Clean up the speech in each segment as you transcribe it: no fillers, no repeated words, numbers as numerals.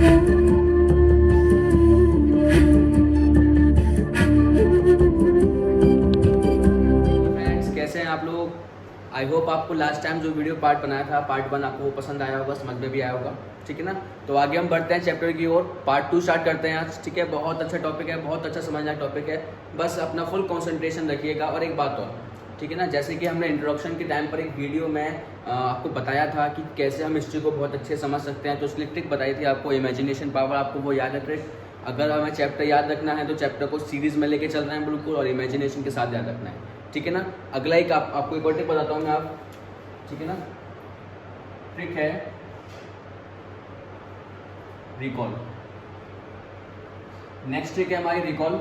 Friends, कैसे हैं आप लोग? आई होप आपको लास्ट टाइम जो वीडियो पार्ट बनाया था पार्ट 1 आपको वो पसंद आया होगा, समझ में भी आया होगा, ठीक है ना। तो आगे हम बढ़ते हैं चैप्टर की ओर, पार्ट 2 स्टार्ट करते हैं आज, ठीक है। बहुत अच्छा टॉपिक है, बहुत अच्छा समझना टॉपिक है, बस अपना फुल कंसंट्रेशन रखिएगा। और एक बात और, ठीक है ना, जैसे कि हमने इंट्रोडक्शन के टाइम पर एक वीडियो में आपको बताया था कि कैसे हम हिस्ट्री को बहुत अच्छे समझ सकते हैं, तो उसकी ट्रिक बताई थी आपको, इमेजिनेशन पावर, आपको वो याद है ट्रिक? अगर हमें चैप्टर याद रखना है तो चैप्टर को सीरीज में लेके चल रहे हैं बिल्कुल, और इमेजिनेशन के साथ याद रखना है, ठीक है ना। अगला एक आपको एक और ट्रिक बताता हूँ मैं, आप, ठीक है ना। ट्रिक है रिकॉल। नेक्स्ट ट्रिक है हमारी रिकॉल।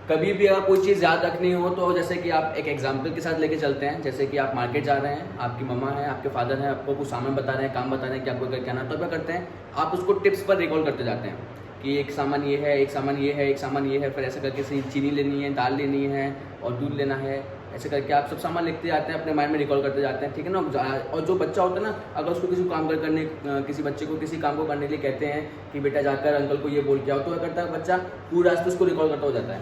कभी भी अगर कोई चीज़ याद रखनी हो तो जैसे कि आप एक एग्जाम्पल के साथ लेके चलते हैं, जैसे कि आप मार्केट जा रहे हैं, आपकी मम्मा है, आपके फादर हैं, आपको कुछ सामान बता रहे हैं, काम बता रहे हैं कि आपको क्या करना है, तो क्या करते हैं, आप उसको टिप्स पर रिकॉल करते जाते हैं कि एक सामान ये है, एक सामान ये है, एक सामान ये है, फिर ऐसा करके चीनी लेनी है, दाल लेनी है और दूध लेना है, ऐसे करके आप सब सामान लिखते जाते हैं, अपने माइंड में रिकॉल करते जाते हैं, ठीक है ना। और जो बच्चा होता है ना, अगर उसको किसी काम करने किसी बच्चे को किसी काम को करने के लिए कहते हैं कि बेटा जाकर अंकल को ये बोल के आओ, तो क्या करता है बच्चा, पूरा रास्ते उसको रिकॉल करता हो जाता है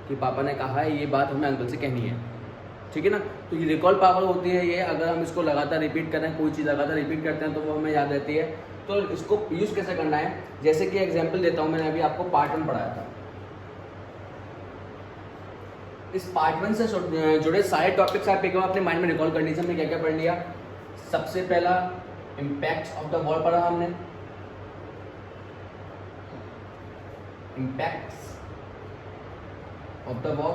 कि पापा ने कहा है ये बात हमें अंकल से कहनी है, ठीक है ना। तो ये रिकॉल पावर होती है ये, अगर हम इसको लगातार रिपीट करें, कोई चीज़ लगातार रिपीट करते हैं तो वो हमें याद रहती है। तो इसको यूज़ कैसे करना है, जैसे कि एग्जाम्पल देता हूँ, मैंने अभी आपको पार्ट 1 पढ़ाया था। इस पार्ट 1 से जुड़े सारे टॉपिक्स आप एक बार अपने माइंड में रिकॉल कर लीजिए। हमने क्या क्या पढ़ लिया? सबसे पहला इम्पैक्ट्स ऑफ द वॉर पढ़ा हमने, इम्पैक्ट्स ऑफ द वॉर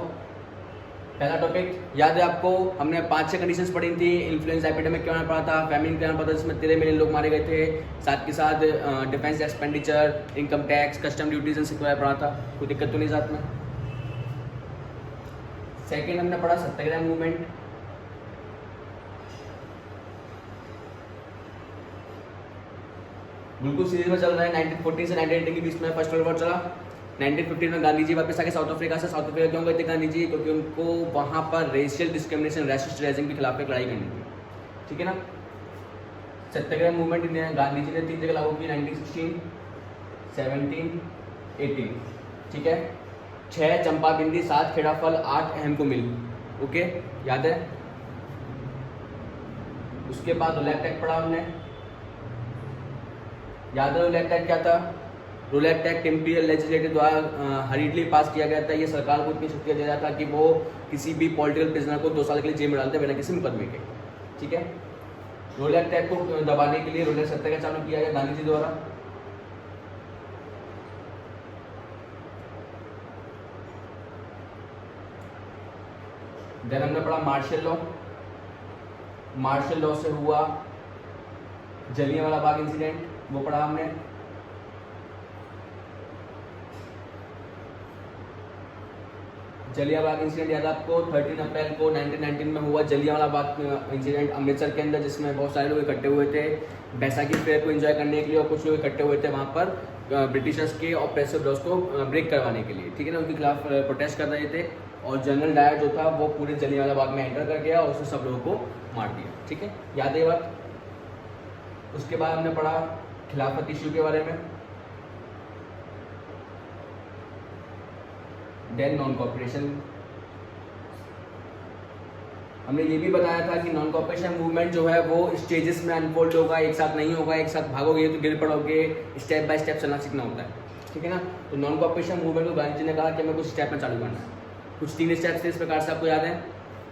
पहला टॉपिक याद है आपको। हमने 5-6 कंडीशंस पढ़ी थी। इन्फ्लुएंजा एपिडेमिक क्या पढ़ा था, फैमिन क्या पढ़ा था, जिसमें 13 मिलियन लोग मारे गए थे। साथ के साथ defence expenditure, income tax, custom duties and security पढ़ा था। कोई दिक्कत तो नहीं साथ में? सेकेंड हमने पढ़ा सत्याग्रह मूवमेंट, बिल्कुल सीरीज में चल रहा है। 1914 से 1918 के बीच में फर्स्ट वर्ल्ड वॉर चला। 1915 में गांधी जी वापस आके साउथ अफ्रीका से। साउथ अफ्रीका क्यों गए थे गांधी जी? क्योंकि उनको वहां पर रेशियल डिस्क्रिमिनेशन, रेसिस्ट रेजिंग के खिलाफ एक लड़ाई करनी थी, ठीक है ना। सत्याग्रह मूवमेंट गांधी जी ने 3 जगह लागू की, 1916, 17, 18, ठीक है। 6 चंपा बिंदी, 7 खेड़ा फल, 8 अहम को मिल, ओके, याद है। उसके बाद रूल एक्ट पढ़ा हमने, याद है रूल एक्ट क्या था? रूल एक्ट इम्पीरियल लेजिस्लेटिव द्वारा हरीडली पास किया गया था। ये सरकार को इतनी शक्तियाँ दे रहा था कि वो किसी भी पॉलिटिकल प्रिजनर को 2 साल के लिए जेल में डालते बिना किसी मुकदमे के, ठीक है। रूल एक्ट को दबाने के लिए रूल एक्ट सत्याग्रह चालू किया गया गांधी जी द्वारा। देन हमने पढ़ा मार्शल लॉ। मार्शल लॉ से हुआ जलियांवाला बाग इंसिडेंट, वो पढ़ा हमने। जलियांवाला बाग इंसिडेंट याद आपको? 13 अप्रैल को 1919 में हुआ जलियांवाला बाग इंसिडेंट अमृतसर के अंदर, जिसमें बहुत सारे लोग इकट्ठे हुए थे बैसाखी फेयर को एंजॉय करने के लिए, और कुछ लोग इकट्ठे हुए थे वहाँ पर ब्रिटिशर्स के ऑप्रेसिव लॉज को ब्रेक करवाने के लिए, ठीक है ना, उनके खिलाफ प्रोटेस्ट कर रहे थे। और जनरल डायर जो था वो पूरे जलियांवाला बाग में एंटर कर गया और उसने सब लोगों को मार दिया, ठीक है, याद है ये बात। उसके बाद हमने पढ़ा खिलाफत इश्यू के बारे में, देन नॉन कॉपरेशन। हमने ये भी बताया था कि नॉन कॉपरेशन मूवमेंट जो है वो स्टेजेस में अनफोल्ड होगा, एक साथ नहीं होगा, एक साथ भागोगे तो गिर पड़ोगे, स्टेप बाय स्टेप चलना सीखना होता है, ठीक है ना। तो नॉन कॉपरेशन मूवमेंट को गांधी जी ने कहा कि हमें कुछ स्टेप में चालू करना है। कुछ 3 स्टेप्स थे इस प्रकार से, आपको याद है।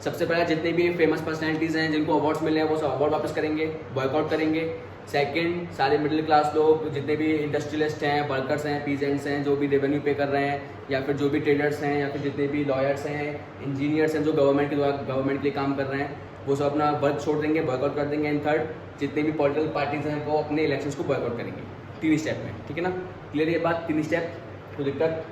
सबसे पहला, जितने भी फेमस पर्सनैलिटीज़ हैं जिनको अवार्ड्स मिले हैं वो सब अवार्ड वापस करेंगे, बॉयकॉट करेंगे। सेकंड, सारे मिडिल क्लास लोग, जितने भी इंडस्ट्रियलिस्ट हैं, वर्कर्स हैं, पीजेंट्स हैं, जो भी रेवेन्यू पे कर रहे हैं, या फिर जो भी ट्रेडर्स हैं, या फिर जितने भी लॉयर्स हैं, इंजीनियर्स हैं जो गवर्नमेंट के द्वारा गवर्नमेंट के लिए काम कर रहे हैं, वो सब अपना वर्क छोड़ देंगे, बॉयकॉट कर देंगे। एंड थर्ड, जितने भी पॉलिटिकल पार्टीज हैं वो अपने इलेक्शंस को बॉयकॉट करेंगे। 3 स्टेप में, ठीक है ना। क्लियर ये बात? 3 स्टेप, तो दिक्कत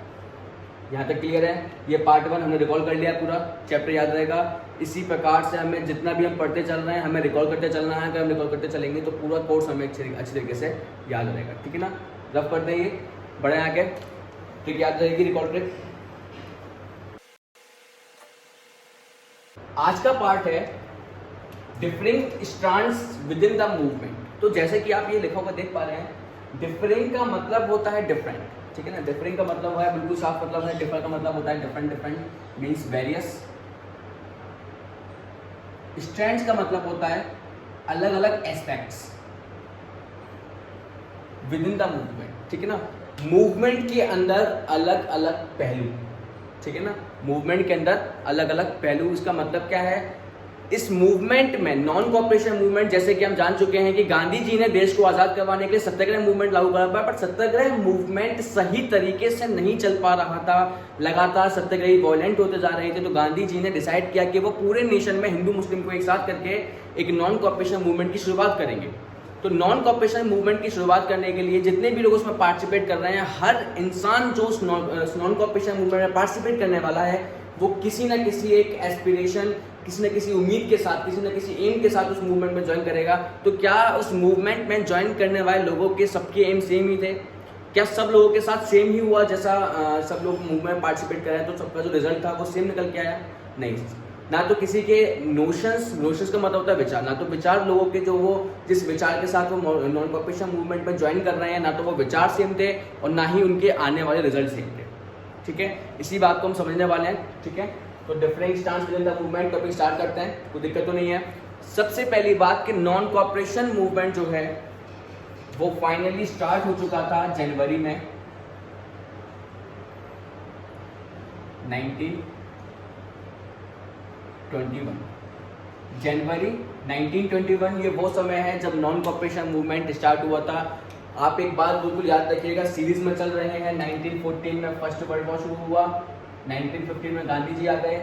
यहाँ तक क्लियर है। ये पार्ट 1 हमने रिकॉल कर लिया, पूरा चैप्टर याद रहेगा। इसी प्रकार से हमें जितना भी हम पढ़ते चल रहे हैं हमें रिकॉल करते चलना है। अगर हम रिकॉल करते चलेंगे तो पूरा कोर्स हमें अच्छी तरीके से याद रहेगा, ठीक है ना। रफ करते हैं, ये बढ़े आगे, ट्रिक याद रहेगी, रिकॉल ट्रिक। आज का पार्ट है differing strands with in the movement. तो जैसे कि आप ये लिखा होगा देख पा रहे हैं, डिफरिंग का मतलब होता है डिफरेंट, ठीक है ना। डिफरिंग का मतलब है बिल्कुल साफ मतलब है, डिफर का मतलब होता है different, different means various. Strands का मतलब होता है अलग अलग aspects with in the movement, ठीक है ना। मूवमेंट के अंदर अलग अलग पहलू, ठीक है ना। मूवमेंट के अंदर अलग अलग पहलू, इसका मतलब क्या है, इस मूवमेंट में नॉन कॉपरेशन मूवमेंट, जैसे कि हम जान चुके हैं कि गांधी जी ने देश को आजाद करवाने के लिए सत्याग्रह मूवमेंट लागू करा था, पर सत्याग्रह मूवमेंट सही तरीके से नहीं चल पा रहा था, लगातार सत्याग्रही वॉयलेंट होते जा रहे थे। तो गांधी जी ने डिसाइड किया कि वो पूरे नेशन में हिंदू मुस्लिम को एक साथ करके एक नॉन कॉपरेशन मूवमेंट की शुरुआत करेंगे। तो नॉन कॉपरेशन मूवमेंट की शुरुआत करने के लिए जितने भी लोग उसमें पार्टिसिपेट कर रहे हैं, हर इंसान जो उस नॉन कॉपरेशन मूवमेंट में पार्टिसिपेट करने वाला है, वो किसी न किसी एक एस्पिरेशन, किसी न किसी उम्मीद के साथ, किसी न किसी एम के साथ उस मूवमेंट में ज्वाइन करेगा। तो क्या उस मूवमेंट में ज्वाइन करने वाले लोगों के सबके एम सेम ही थे? क्या सब लोगों के साथ सेम ही हुआ? जैसा सब लोग मूवमेंट में पार्टिसिपेट कर रहे हैं तो सबका जो रिजल्ट था वो सेम निकल के आया? नहीं। ना तो किसी के नोशंस का मतलब होता है विचार, ना तो विचार लोगों के जो वो जिस विचार के साथ वो नॉन कॉपरेशन मूवमेंट में ज्वाइन कर रहे हैं, ना तो वो विचार सेम थे और ना ही उनके आने वाले रिजल्ट सेम थे, ठीक है। इसी बात को हम समझने वाले हैं, ठीक है। तो different stance with in the movement topic start करते हैं, कोई दिक्कत तो नहीं है। सबसे पहली बात कि नॉन कॉपरेशन मूवमेंट जो है वो फाइनली स्टार्ट हो चुका था जनवरी में 1921। जनवरी 1921 ये वो समय है जब नॉन कॉपरेशन मूवमेंट स्टार्ट हुआ था। आप एक बात बिल्कुल याद रखिएगा, सीरीज में चल रहे हैं। 1914 में फर्स्ट वर्ल्ड वॉर शुरू हुआ, 1915 में गांधी जी आ गए,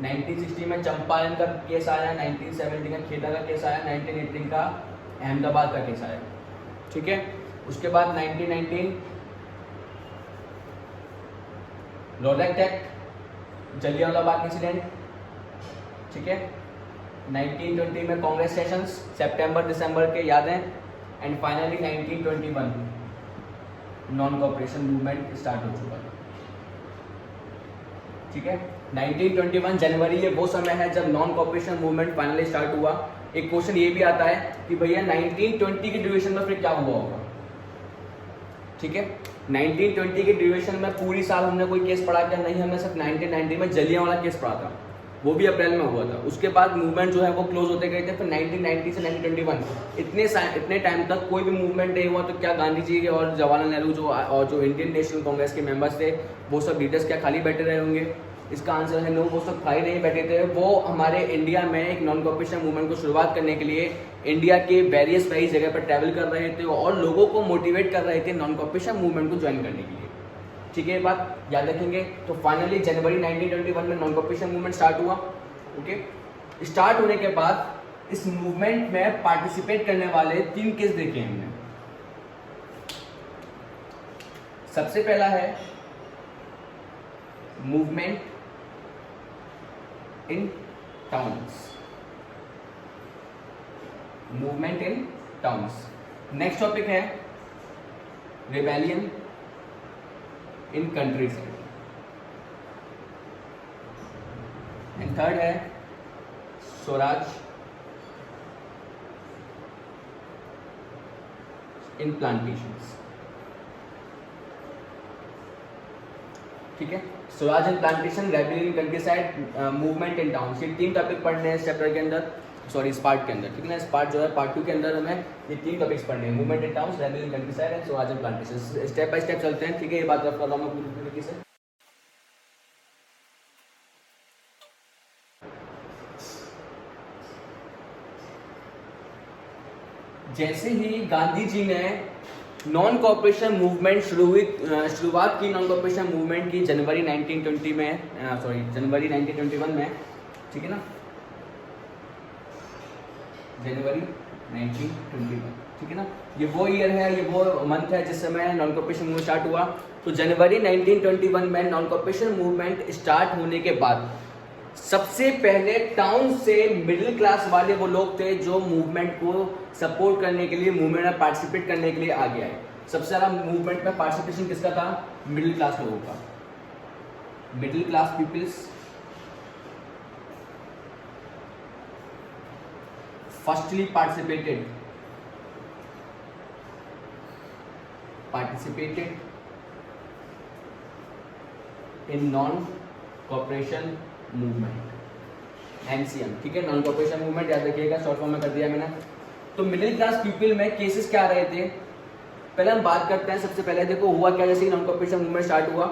1960 में चंपारण का केस आया, 1970 में खेदा का केस आया, 1918 का अहमदाबाद का केस आया, ठीक है। उसके बाद 1919 रोलेक्ट एक्ट, जलियांवाला बाग इंसिडेंट, ठीक है। 1920 में कांग्रेस सेशंस, सितंबर दिसंबर के यादें, and finally 1921 non cooperation movement start हो चुका था, ठीक है। 1921 जनवरी ये वो समय है जब non cooperation movement finally start हुआ। एक क्वेश्चन ये भी आता है कि भैया 1920 की ड्यूरेशन में फिर क्या हुआ होगा, ठीक है। 1920 के ड्यूरेशन में पूरी साल हमने कोई केस पढ़ा क्या? नहीं, हमने सिर्फ 1990 में जलियांवाला केस पढ़ा था, वो भी अप्रैल में हुआ था। उसके बाद मूवमेंट जो है वो क्लोज होते गए थे। फिर 1990 से 1921 इतने टाइम तक कोई भी मूवमेंट नहीं हुआ। तो क्या गांधी जी और जवाहरलाल नेहरू और जो इंडियन नेशनल कांग्रेस के मेंबर्स थे वो सब लीडर्स क्या खाली बैठे रहे होंगे? इसका आंसर है नो, वो सब खाली नहीं बैठे थे। वो हमारे इंडिया में एक नॉन कॉपरेशन मूवमेंट को शुरुआत करने के लिए इंडिया के वेरियस जगह पर ट्रैवल कर रहे थे और लोगों को मोटिवेट कर रहे थे नॉन कॉपरेशन मूवमेंट को ज्वाइन करने के लिए, ठीक है। ये बात याद रखेंगे। तो फाइनली जनवरी 1921 में नॉन कॉपरेशन मूवमेंट स्टार्ट हुआ, ओके। स्टार्ट होने के बाद इस मूवमेंट में पार्टिसिपेट करने वाले 3 केस देखे हमने। सबसे पहला है movement in towns, movement in towns. Next topic है rebellion in countries, and third है स्वराज इन प्लांटेशंस, ठीक है। Swaraj in plantation, rebellion in countryside, movement in town, ये 3 टॉपिक पढ़ने हैं इस चैप्टर के अंदर, सॉरी इस पार्ट के अंदर, ठीक है ना। इस पार्ट जो है पार्ट 2 के अंदर हमें ये 3 टॉपिक्स पढ़ने हैं, movement in town, rebellion in countryside and Swaraj in plantation. Step by step चलते हैं, ठीक है। ये बात कर रहा हूँ मैं पूरी तरीके से। जैसे ही गांधी जी ने नॉन कॉपरेशन मूवमेंट शुरुआत की नॉन कॉपरेशन मूवमेंट की जनवरी 1921 में, ठीक है ना, जनवरी 1921, ठीक है ना। ये वो ईयर है, ये वो मंथ है जिस समय नॉन कॉपरेशन मूवमेंट स्टार्ट हुआ। तो जनवरी 1921 में नॉन कॉपरेशन मूवमेंट स्टार्ट होने के बाद सबसे पहले टाउन से मिडिल क्लास वाले वो लोग थे जो मूवमेंट को सपोर्ट करने के लिए, मूवमेंट में पार्टिसिपेट करने के लिए आगे आए। सबसे ज़्यादा मूवमेंट में पार्टिसिपेशन किसका था? मिडिल क्लास लोगों का। Middle class peoples firstly participated participated in non cooperation movement, NCM, ठीक है, नॉन कॉपरेशन मूवमेंट याद रखिएगा, शॉर्ट फॉर्म में कर दिया मैंने। तो मिडिल क्लास पीपल में केसेस क्या रहे थे, पहले हम बात करते हैं। सबसे पहले देखो हुआ क्या, जैसे नॉन कॉपरेशन मूवमेंट स्टार्ट हुआ,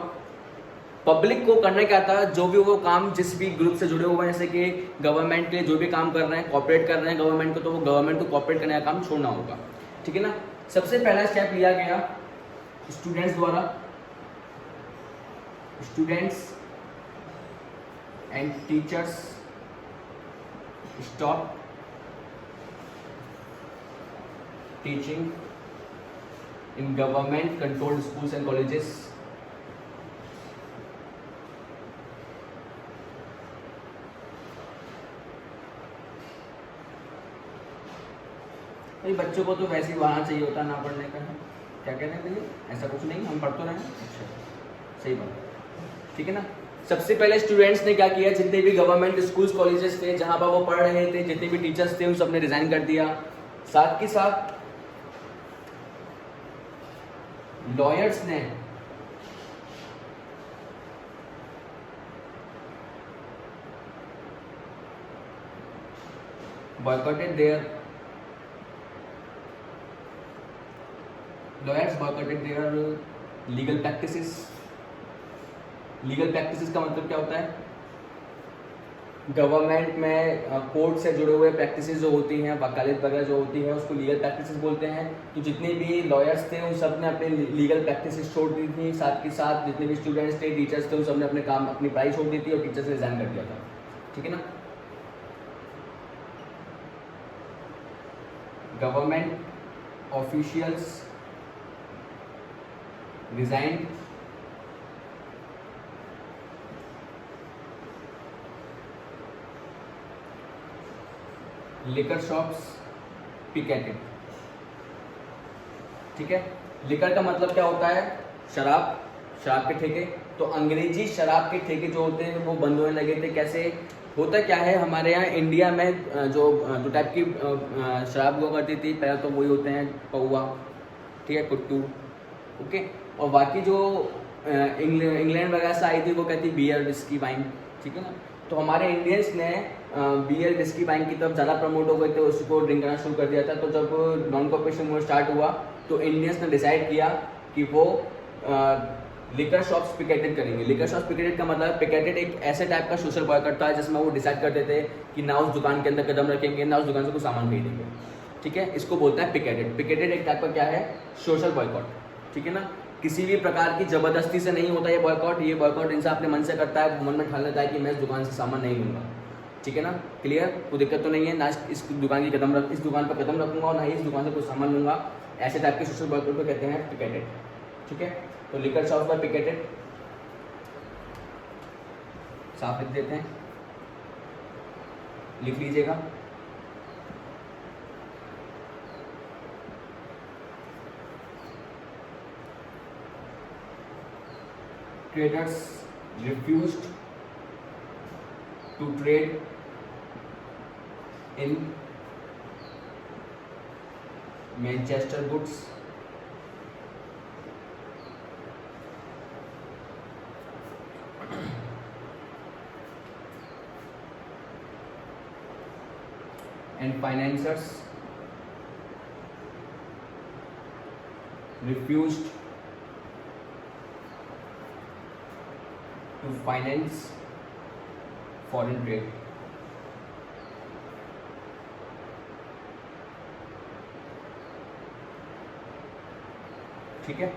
पब्लिक को करना क्या था, जो भी वो काम जिस भी ग्रुप से जुड़े हुए हैं, जैसे कि गवर्नमेंट के जो भी काम कर रहे हैं, कॉपरेट कर रहे हैं गवर्नमेंट को, तो वो गवर्नमेंट को कॉपरेट करने का काम छोड़ना होगा, ठीक है ना। सबसे पहला स्टेप लिया गया स्टूडेंट्स द्वारा, students and teachers stop teaching in government controlled schools and colleges. बच्चों को तो वैसे ही बहाना चाहिए होता है ना पढ़ने का, क्या कहते हैं भैया, ऐसा कुछ नहीं, हम पढ़ तो रहे हैं। अच्छा, सही बात, ठीक है ना। सबसे पहले स्टूडेंट्स ने क्या किया, जितने भी गवर्नमेंट स्कूल्स कॉलेजेस थे जहां पर वो पढ़ रहे थे, जितने भी टीचर्स थे, उन सब ने रिजाइन कर दिया। साथ के साथ लॉयर्स ने boycotted their legal practices. Legal practices का मतलब क्या होता है, गवर्नमेंट में कोर्ट से जुड़े हुए प्रैक्टिसेस जो होती हैं, वकालत वगैरह जो होती है, उसको लीगल प्रैक्टिसेस बोलते हैं। तो जितने भी लॉयर्स थे उन सब ने अपने लीगल प्रैक्टिसेस छोड़ दी थी। साथ के साथ जितने भी स्टूडेंट्स थे, टीचर्स थे, उन सब ने अपने काम, अपनी पढ़ाई छोड़ दी थी और टीचर से रिजाइन कर दिया था, ठीक है ना। Government officials resign liquor shops picketed, ठीक है। लिकर का मतलब क्या होता है, शराब, शराब के ठेके। तो अंग्रेजी शराब के ठेके जो होते हैं वो बंद होने लगे थे। कैसे होता क्या है, हमारे यहाँ इंडिया में जो दो टाइप की शराब हुआ करती थी, पहले तो वही होते हैं पौवा, ठीक है, कुट्टू, ओके, और बाकी जो इंग्लैंड वगैरह से आई थी वो कहती बियर, विस्की, वाइन, ठीक है ना। तो हमारे इंडियंस ने बियर, विस्की, वाइन की तरफ ज़्यादा प्रमोट हो गए थे, उसको ड्रिंक करना शुरू कर दिया था। तो जब नॉन कॉपरेशन मूवमेंट स्टार्ट हुआ तो इंडियंस ने डिसाइड किया कि वो लिकर शॉप्स पिकेटेड करेंगे। लिकर शॉप्स पिकेटेड का मतलब, पिकेटेड एक ऐसे टाइप का सोशल बॉयकॉट था जिसमें वो डिसाइड करते थे कि ना उस दुकान के अंदर कदम रखेंगे, ना उस दुकान से कुछ सामान खरीदेंगे, ठीक है। इसको बोलता है पिकेटेड। पिकेटेड एक टाइप का क्या है, सोशल बॉयकॉट, ठीक है ना। किसी भी प्रकार की जबरदस्ती से नहीं होता ये बॉयकॉट। ये बॉयकॉट इंसान अपने मन से करता है, मन में ठान लेता है कि मैं इस दुकान से सामान नहीं लूंगा, ठीक है ना। क्लियर, कोई दिक्कत तो नहीं है, ना इस दुकान की इस दुकान पर कदम रखूंगा और ना ही इस दुकान से कुछ सामान लूंगा। ऐसे टाइप के सोशल बॉयकॉट को कहते हैं पिकेटेड, ठीक है। तो लिकर शॉप्स पर पिकेटेड साफ लिख देते हैं, लिख लीजिएगा। Traders refused to trade in Manchester goods and financiers refused to finance foreign trade। ठीक है,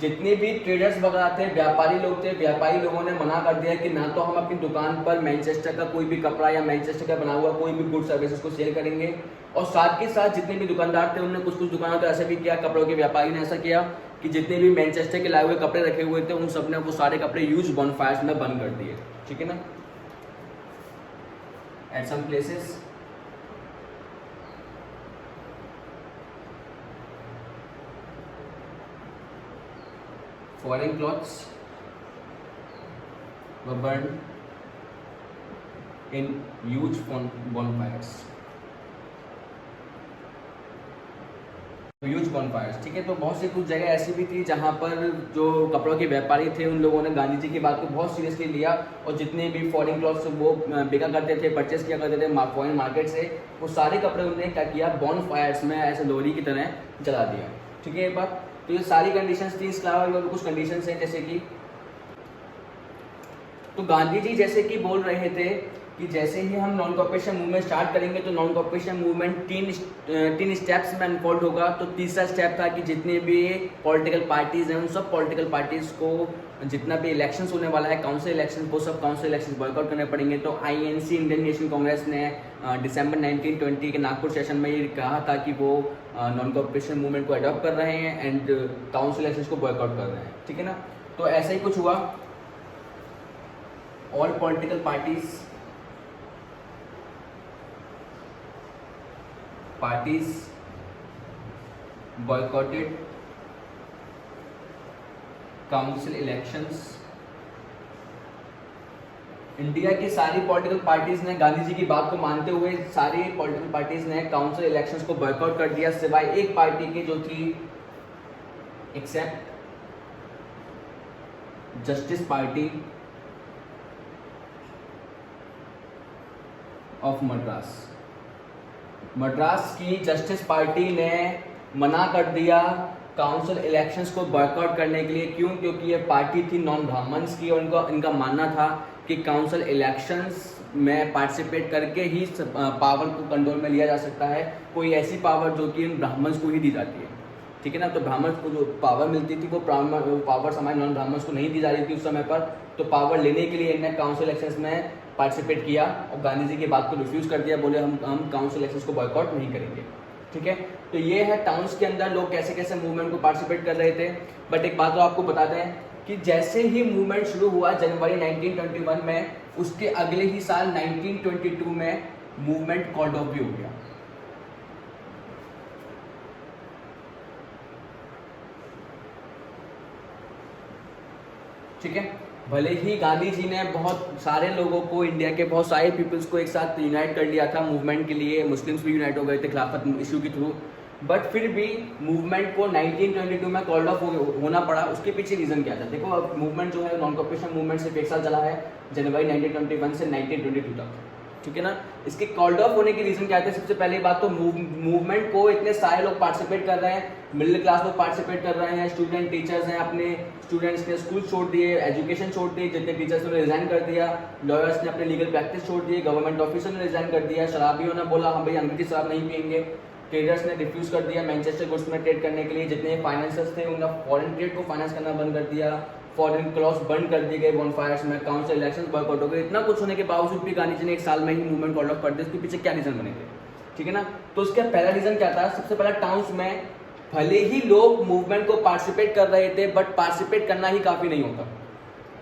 जितने भी ट्रेडर्स वगैरह थे, व्यापारी लोग थे, व्यापारी लोगों ने मना कर दिया कि ना तो हम अपनी दुकान पर मैनचेस्टर का कोई भी कपड़ा या मैनचेस्टर का बना हुआ कोई भी गुड सर्विसेज को सेल करेंगे। और साथ के साथ जितने भी दुकानदार थे उन्होंने कुछ दुकानों तो ऐसे भी किया, कपड़ों के व्यापारी ने ऐसा किया कि जितने भी मैनचेस्टर के लाए हुए कपड़े रखे हुए थे उन सब ने वो सारे कपड़े यूज बॉनफायर्स में बंद कर दिए, ठीक है ना। At some places foreign clothes were burned in huge bonfires। Huge bonfires, ठीक है। तो बहुत सी कुछ जगह ऐसी भी थी जहाँ पर जो कपड़ों के व्यापारी थे उन लोगों ने गांधी जी की बात को बहुत सीरियसली लिया और जितने भी फॉरेन क्लॉथ्स वो बिका करते थे, परचेस किया करते थे फॉरेन मार्केट से, वो सारे कपड़े उन्होंने क्या किया, बॉनफायर्स में ऐसे लोरी की तरह जला दिया, ठीक है। एक बात तो ये सारी कंडीशंस थी। इसके अलावा कुछ कंडीशंस हैं जैसे कि, तो गांधी जी जैसे कि बोल रहे थे कि जैसे ही हम नॉन कॉपरेशन मूवमेंट स्टार्ट करेंगे तो नॉन कॉपरेशन मूवमेंट तीन स्टेप्स में अनफोल्ड होगा। तो तीसरा स्टेप था कि जितने भी पॉलिटिकल पार्टीज हैं उन सब पॉलिटिकल पार्टीज को जितना भी इलेक्शंस होने वाला है, काउंसिल इलेक्शन, वो सब काउंसिल इलेक्शन बॉयकॉट करने पड़ेंगे। तो आईएनसी, इंडियन नेशनल कांग्रेस ने दिसंबर 1920 के नागपुर सेशन में ये कहा था कि वो नॉन कॉपरेशन मूवमेंट को अडॉप्ट कर रहे हैं एंड काउंसिल इलेक्शन को बॉयकॉट कर रहे हैं, ठीक है ना। तो ऐसा ही कुछ हुआ। All political parties boycotted council elections. India की सारी पॉलिटिकल पार्टीज ने गांधी जी की बात को मानते हुए सारी पॉलिटिकल पार्टीज ने काउंसिल इलेक्शंस को बॉयकॉट कर दिया, सिवाय एक पार्टी की जो थी except justice party of Madras. Madras की जस्टिस पार्टी ने मना कर दिया काउंसिल इलेक्शंस को बॉयकॉट करने के लिए। क्यों? क्योंकि ये पार्टी थी नॉन ब्राह्मण्स की और इनका मानना था कि काउंसिल इलेक्शंस में पार्टिसिपेट करके ही पावर को कंट्रोल में लिया जा सकता है, कोई ऐसी पावर जो कि इन ब्राह्मण्स को ही दी जाती है, ठीक है ना। तो ब्राह्मण्स को जो पावर मिलती थी वो पावर हमारे नॉन ब्राह्मण्स को नहीं दी जा रही थी उस समय पर। तो पावर लेने के लिए इन्हें काउंसिल इलेक्शंस में पार्टिसिपेट किया और गांधी जी की बात को रिफ्यूज़ कर दिया, बोले हम काउंसिल इलेक्शंस को बॉयकॉट नहीं करेंगे, ठीक है। तो ये है टाउन्स के अंदर लोग कैसे कैसे मूवमेंट को पार्टिसिपेट कर रहे थे। बट एक बात तो आपको बताते हैं कि जैसे ही मूवमेंट शुरू हुआ जनवरी 1921 में, उसके अगले ही साल 1922 में मूवमेंट कॉल्ड ऑफ भी हो गया। ठीक है, भले ही गांधी जी ने बहुत सारे लोगों को, इंडिया के बहुत सारे पीपल्स को एक साथ यूनाइट कर लिया था मूवमेंट के लिए, मुस्लिम्स भी यूनाइट हो गए थे खिलाफत इशू के थ्रू, बट फिर भी मूवमेंट को 1922 में कॉल्ड ऑफ होना पड़ा। उसके पीछे रीजन क्या था? देखो, अब मूवमेंट जो है नॉन कॉपरेशन मूवमेंट सिर्फ एक साल चला है, जनवरी 1921 से 1922 तक, ठीक है ना। इसके कॉल्ड ऑफ होने की रीजन क्या थे? सबसे पहली बात तो मूवमेंट को इतने सारे लोग पार्टिसिपेट कर रहे हैं, मिडिल क्लास लोग पार्टिसिपेट कर रहे हैं, स्टूडेंट टीचर्स हैं, अपने स्टूडेंट्स ने स्कूल छोड़ दिए, एजुकेशन छोड़ दी, जितने टीचर्स ने रिजाइन कर दिया, लॉयर्स ने अपने लीगल प्रैक्टिस छोड़ दिए, गवर्नमेंट ऑफिसर ने रिजाइन कर दिया, शराबियों ने बोला हम भाई अंग्रेजी शराब नहीं पियेंगे, ट्रेडर्स ने रिफ्यूज कर दिया मैनचेस्टर गुड्स में ट्रेड करने के लिए, जितने फाइनेंसर्स थे उन्होंने फॉरेन ट्रेड को फाइनेंस करना बंद कर दिया, फॉरेन क्लॉथ्स बंद कर दिए गए बॉनफायर्स में, काउंसिल इलेक्शन बॉयकॉट हो गए। इतना कुछ होने के बावजूद भी गांधी जी ने एक साल में ही मूवमेंट कॉल ऑफ कर दिया। इसके पीछे क्या रीजन बने थे, ठीक है ना। तो उसका पहला रीजन क्या था? सबसे पहला, टाउन्स में भले ही लोग मूवमेंट को पार्टिसिपेट कर रहे थे बट पार्टिसिपेट करना ही काफी नहीं होता,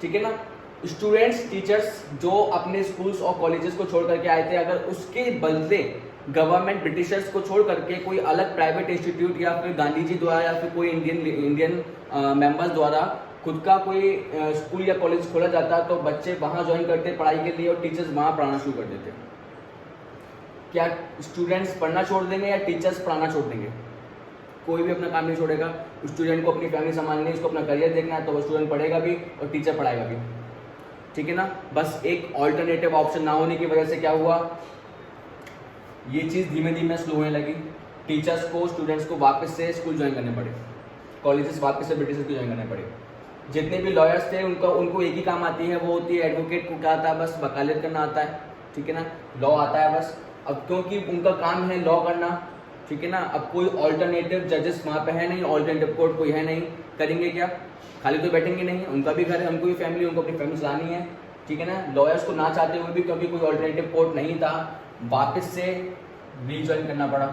ठीक है ना। स्टूडेंट्स, टीचर्स जो अपने स्कूल्स और कॉलेजेस को छोड़ करके आए थे, अगर उसके बदले गवर्नमेंट ब्रिटिशर्स को छोड़ करके कोई अलग प्राइवेट इंस्टीट्यूट या फिर गांधी जी द्वारा या फिर कोई इंडियन मेंबर्स द्वारा खुद का कोई स्कूल या कॉलेज खोला जाता तो बच्चे वहां ज्वाइन करते पढ़ाई के लिए और टीचर्स वहां पढ़ाना शुरू कर देते। क्या स्टूडेंट्स पढ़ना छोड़ देंगे या टीचर्स पढ़ाना छोड़ देंगे? कोई भी अपना काम नहीं छोड़ेगा। स्टूडेंट को अपनी फैमिली संभालनी है, उसको अपना करियर देखना है, तो वो स्टूडेंट पढ़ेगा भी और टीचर पढ़ाएगा भी, ठीक है ना। बस एक ऑल्टरनेटिव ऑप्शन ना होने की वजह से क्या हुआ, ये चीज़ धीमे धीमे स्लो होने लगी। टीचर्स को, स्टूडेंट्स को वापस से स्कूल ज्वाइन करने पड़े, कॉलेजेस वापस से ब्रिटिशर्स को ज्वाइन करने पड़े। जितने भी लॉयर्स थे उनको एक ही काम आती है, वो होती है एडवोकेट को क्या आता है, बस वकालत करना आता है, ठीक है ना, लॉ आता है बस। अब क्योंकि उनका काम है लॉ करना, ठीक है ना, अब कोई ऑल्टरनेटिव जजेस वहाँ पे है नहीं, ऑल्टरनेटिव कोर्ट कोई है नहीं, करेंगे क्या? खाली तो बैठेंगे नहीं, उनका भी घर है, उनको भी फैमिली, उनको अपनी फैमिली चलानी है, ठीक है ना। लॉयर्स को ना चाहते हुए भी क्योंकि कोई ऑल्टरनेटिव कोर्ट नहीं था, वापस से रीज्वाइन करना पड़ा,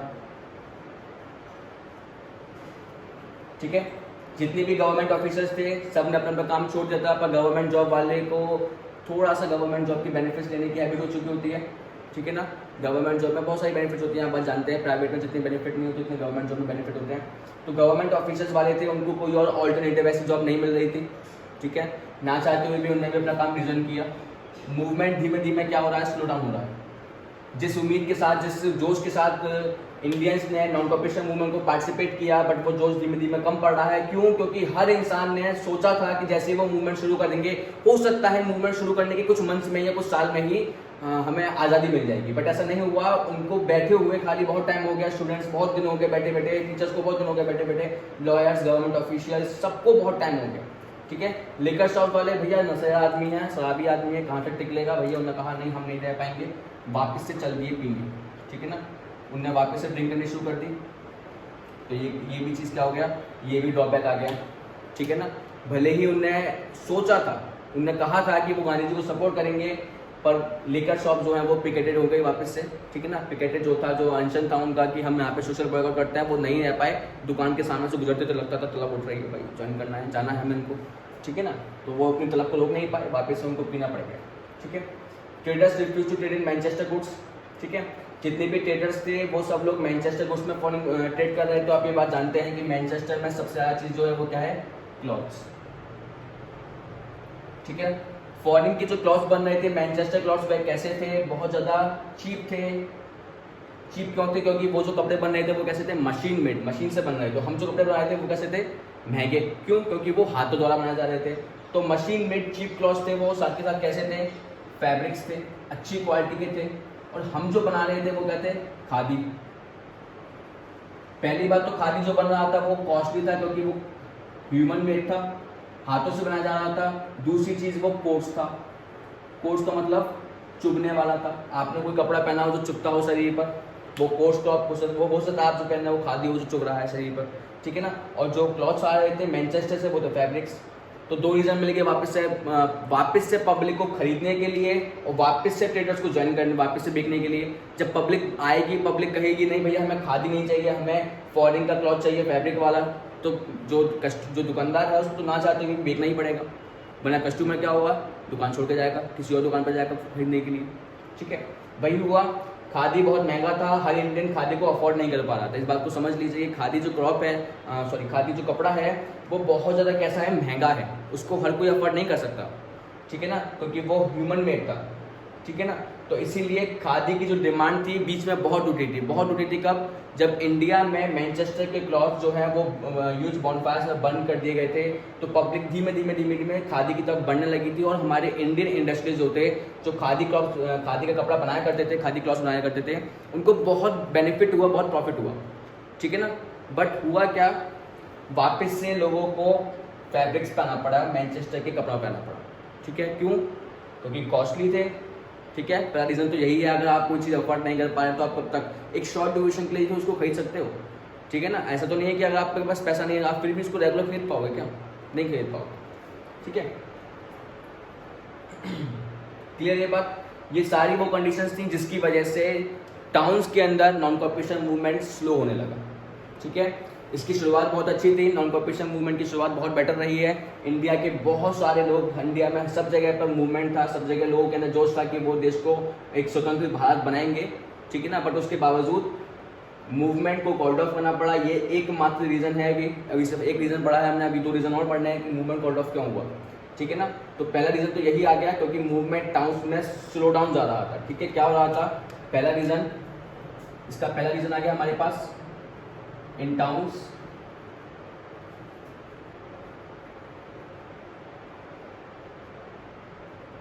ठीक है। जितने भी गवर्नमेंट ऑफिसर्स थे सब ने अपना काम छोड़ दिया था, पर गवर्नमेंट जॉब वाले को थोड़ा सा गवर्नमेंट जॉब की बेनिफिट्स लेने की हैबिट हो चुकी होती है, ठीक है ना। गवर्नमेंट जॉब में बहुत सारी बेनिफिट्स होती हैं, आप बात जानते हैं, प्राइवेट में जितनी बेनिफिट नहीं होती उतने गवर्नमेंट जॉब में बेनिफिट होते हैं। तो गवर्नमेंट ऑफिसर्स वाले थे, उनको कोई और ऑल्टरनेटिव ऐसी जॉब नहीं मिल रही थी, ठीक है, ना चाहते हुए भी उन्होंने भी अपना काम रिजन किया। मूवमेंट धीमे धीमे क्या हो रहा है, स्लो डाउन हो रहा है। जिस उम्मीद के साथ, जिस जोश के साथ इंडियंस ने नॉन कॉपरेशन मूवमेंट को पार्टिसिपेट किया, बट वो जोश धीमे धीमे कम पड़ रहा है। क्यों? क्योंकि हर इंसान ने सोचा था कि जैसे वो मूवमेंट शुरू कर देंगे, हो सकता है मूवमेंट शुरू करने के कुछ मंथ्स में या कुछ साल में ही हमें आज़ादी मिल जाएगी, बट ऐसा नहीं हुआ। उनको बैठे हुए खाली बहुत टाइम हो गया, स्टूडेंट्स बहुत दिन हो गए बैठे बैठे, टीचर्स को बहुत दिन हो गए बैठे बैठे, लॉयर्स, गवर्नमेंट ऑफिशियल्स, सबको बहुत टाइम हो गया। ठीक है, लिकर शॉप वाले भैया नशेड़ा आदमी है, शराबी आदमी है, कहाँ तक टिक लेगा भैया, उन्होंने कहा नहीं हम नहीं रह पाएंगे, वापस से चल दिए पीने। ठीक है ना, उनने वापस से ड्रिंक करनी शुरू कर दी। तो ये भी चीज़ क्या हो गया, ये भी ड्रॉबैक आ गया। ठीक है ना, भले ही उनने सोचा था, उनने कहा था कि वो गांधी जी को सपोर्ट करेंगे, पर लिकर शॉप जो है वो पिकेटेड हो गई वापस से। ठीक है ना, पिकेटेड जो था, जो अनशन था उनका कि हम यहाँ पे सोशल बॉयकॉट करते हैं, वो नहीं रह पाए। दुकान के सामने से गुजरते तो लगता था तलब उठ रही है, भाई ज्वाइन करना है, जाना है हमें इनको। ठीक है ना, तो वो अपनी तलब को रोक नहीं पाए, वापस से उनको पीना पड़ गया। ठीक है, traders refuse to trade in Manchester goods. ठीक है, जितने भी ट्रेडर्स थे वो सब लोग मैनचेस्टर गुड्स में ट्रेड कर रहे थे। तो आप ये बात जानते हैं कि मैनचेस्टर में सबसे ज़्यादा चीज़ जो है वो क्या है, क्लॉथ्स। ठीक है, फॉरेन के जो क्लॉथ्स बन रहे थे, मैनचेस्टर क्लॉथ्स, वे कैसे थे, बहुत ज़्यादा चीप थे। चीप क्यों थे? क्योंकि वो जो कपड़े बन रहे थे वो कैसे थे, मशीन मेड, मशीन से बन रहे थे। हम जो कपड़े बना रहे थे वो कैसे थे, महंगे। क्यों? क्योंकि वो हाथों द्वारा बनाए जा रहे थे। तो मशीन मेड चीप क्लॉथ्स थे वो, साथ के साथ कैसे थे, फैब्रिक्स थे, अच्छी क्वालिटी के थे। और हम जो बना रहे थे वो क्या थे, खादी। पहली बात तो खादी जो बन रहा था वो कॉस्टली था, क्योंकि वो ह्यूमन मेड था, हाथों से बनाया जा रहा था। दूसरी चीज़ वो कोट्स था। कोट्स का मतलब चुभने वाला था। आपने कोई कपड़ा पहना हो जो चुभता हो शरीर पर, वो कोट्स तो आप वो हो सकता है आप जो पहन रहे हो वो खादी हो जो चुभ रहा है शरीर पर। ठीक है ना, और जो क्लॉथ्स आ रहे थे मैनचेस्टर से वो थे फैब्रिक्स। तो दो रीज़न मिल गए वापस से पब्लिक को खरीदने के लिए और वापस से ट्रेडर्स को ज्वाइन करने, वापस से बेचने के लिए। जब पब्लिक आएगी, पब्लिक कहेगी नहीं भैया हमें खादी नहीं चाहिए, हमें फॉरेन का क्लॉथ चाहिए, फैब्रिक वाला, तो जो दुकानदार है उसको तो ना चाहते हुए बेचना ही पड़ेगा, वरना कस्टमर क्या होगा, दुकान छोड़ के जाएगा, किसी और दुकान पर जाएगा खरीदने के लिए। ठीक है, वही हुआ। खादी बहुत महंगा था, हर इंडियन खादी को अफोर्ड नहीं कर पा रहा था। इस बात को समझ लीजिए, खादी जो क्रॉप है, खादी जो कपड़ा है वो बहुत ज़्यादा कैसा है, महंगा है, उसको हर कोई अफोर्ड नहीं कर सकता। ठीक है ना, क्योंकि वो ह्यूमन मेड था। ठीक है ना, तो इसीलिए खादी की जो डिमांड थी बीच में बहुत टूटी थी। कब? जब इंडिया में मैनचेस्टर के क्लॉथ जो है वो यूज बॉनफायर्स में बंद कर दिए गए थे, तो पब्लिक धीमे धीमे खादी की तरफ बढ़ने लगी थी। और हमारे इंडियन इंडस्ट्रीज जो थे, जो खादी का कपड़ा बनाया करते थे, खादी क्लॉथ बनाया करते थे, उनको बहुत बेनिफिट हुआ, बहुत प्रॉफिट हुआ। ठीक है ना, बट हुआ क्या, वापस से लोगों को फैब्रिक्स पहनना पड़ा, मैनचेस्टर के कपड़ा पहनना पड़ा। ठीक है, क्यों? क्योंकि कॉस्टली थे। ठीक है, पहला रीज़न तो यही है, अगर आप कोई चीज़ अफोर्ड नहीं कर पा रहे तो आप कब तक एक शॉर्ट ड्यूरेशन के लिए तो उसको खरीद सकते हो। ठीक है ना, ऐसा तो नहीं है कि अगर आपके पास पैसा नहीं है आप फिर भी इसको रेगुलर खरीद पाओगे, क्या नहीं खरीद पाओगे। ठीक है, क्लियर ये बात। ये सारी वो कंडीशंस थी जिसकी वजह से टाउन्स के अंदर नॉन कॉर्पोरेशन मूवमेंट स्लो होने लगा। ठीक है, इसकी शुरुआत बहुत अच्छी थी, नॉन कॉर्पोरेशन मूवमेंट की शुरुआत बहुत बेटर रही है। इंडिया के बहुत सारे लोग, इंडिया में सब जगह पर मूवमेंट था, सब जगह लोगों के अंदर जोश था कि वो देश को एक स्वतंत्र भारत बनाएंगे। ठीक है ना, बट उसके बावजूद मूवमेंट को कॉल्ड ऑफ करना पड़ा। ये एकमात्र रीज़न है कि अभी सिर्फ एक रीज़न पढ़ा है हमने, अभी 2 रीज़न और पढ़ने हैं कि मूवमेंट कॉल्ड ऑफ क्यों हुआ। ठीक है ना, तो पहला रीज़न तो यही आ गया क्योंकि मूवमेंट टाउन्स में स्लो डाउन जा रहा था। ठीक है, क्या हो रहा था, पहला रीज़न, इसका पहला रीज़न आ गया हमारे पास, in towns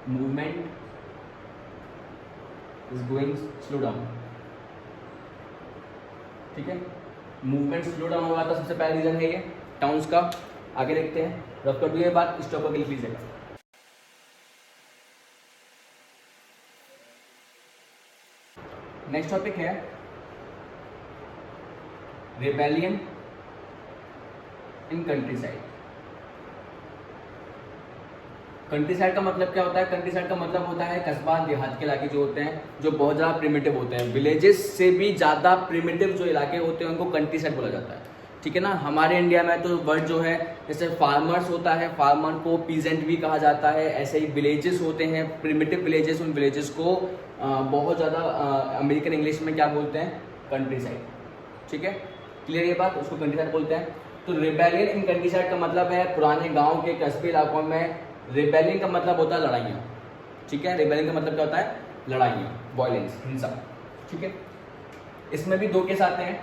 movement is going slow down। ठीक है, मूवमेंट स्लो डाउन हो रहा था, सबसे पहला रीजन है ये टाउन्स का। आगे देखते हैं, रब कर दिए बात, स्टॉप करके लिख लीजिएगा। नेक्स्ट टॉपिक है rebellion in country side. Country side का मतलब क्या होता है, कंट्री साइड का मतलब होता है कस्बा देहात के इलाके जो होते हैं, जो बहुत ज़्यादा प्रिमिटिव होते हैं, विलेजेस से भी ज़्यादा प्रिमिटिव जो इलाके होते हैं उनको कंट्री साइड बोला जाता है। ठीक है ना, हमारे इंडिया में तो वर्ड जो है, जैसे फार्मर्स होता है, फार्मर को पीजेंट भी कहा जाता है, ऐसे ही विलेजेस होते हैं, प्रिमिटिव विलेजेस, उन विलेजेस को बहुत ज़्यादा अमेरिकन इंग्लिश में क्या बोलते हैं, कंट्री साइड। ठीक है, क्लियर ये बात, उसको कंट्री साइड बोलते हैं। तो रिबेलियन इन कंट्री साइड का मतलब है पुराने गाँव के कस्बे इलाकों में। रिबेलियन का मतलब होता है लड़ाइयाँ। ठीक है, रिबेलियन का मतलब क्या होता है, लड़ाइयाँ, वायलेंस, हिंसा। ठीक है, इसमें भी 2 केस आते हैं,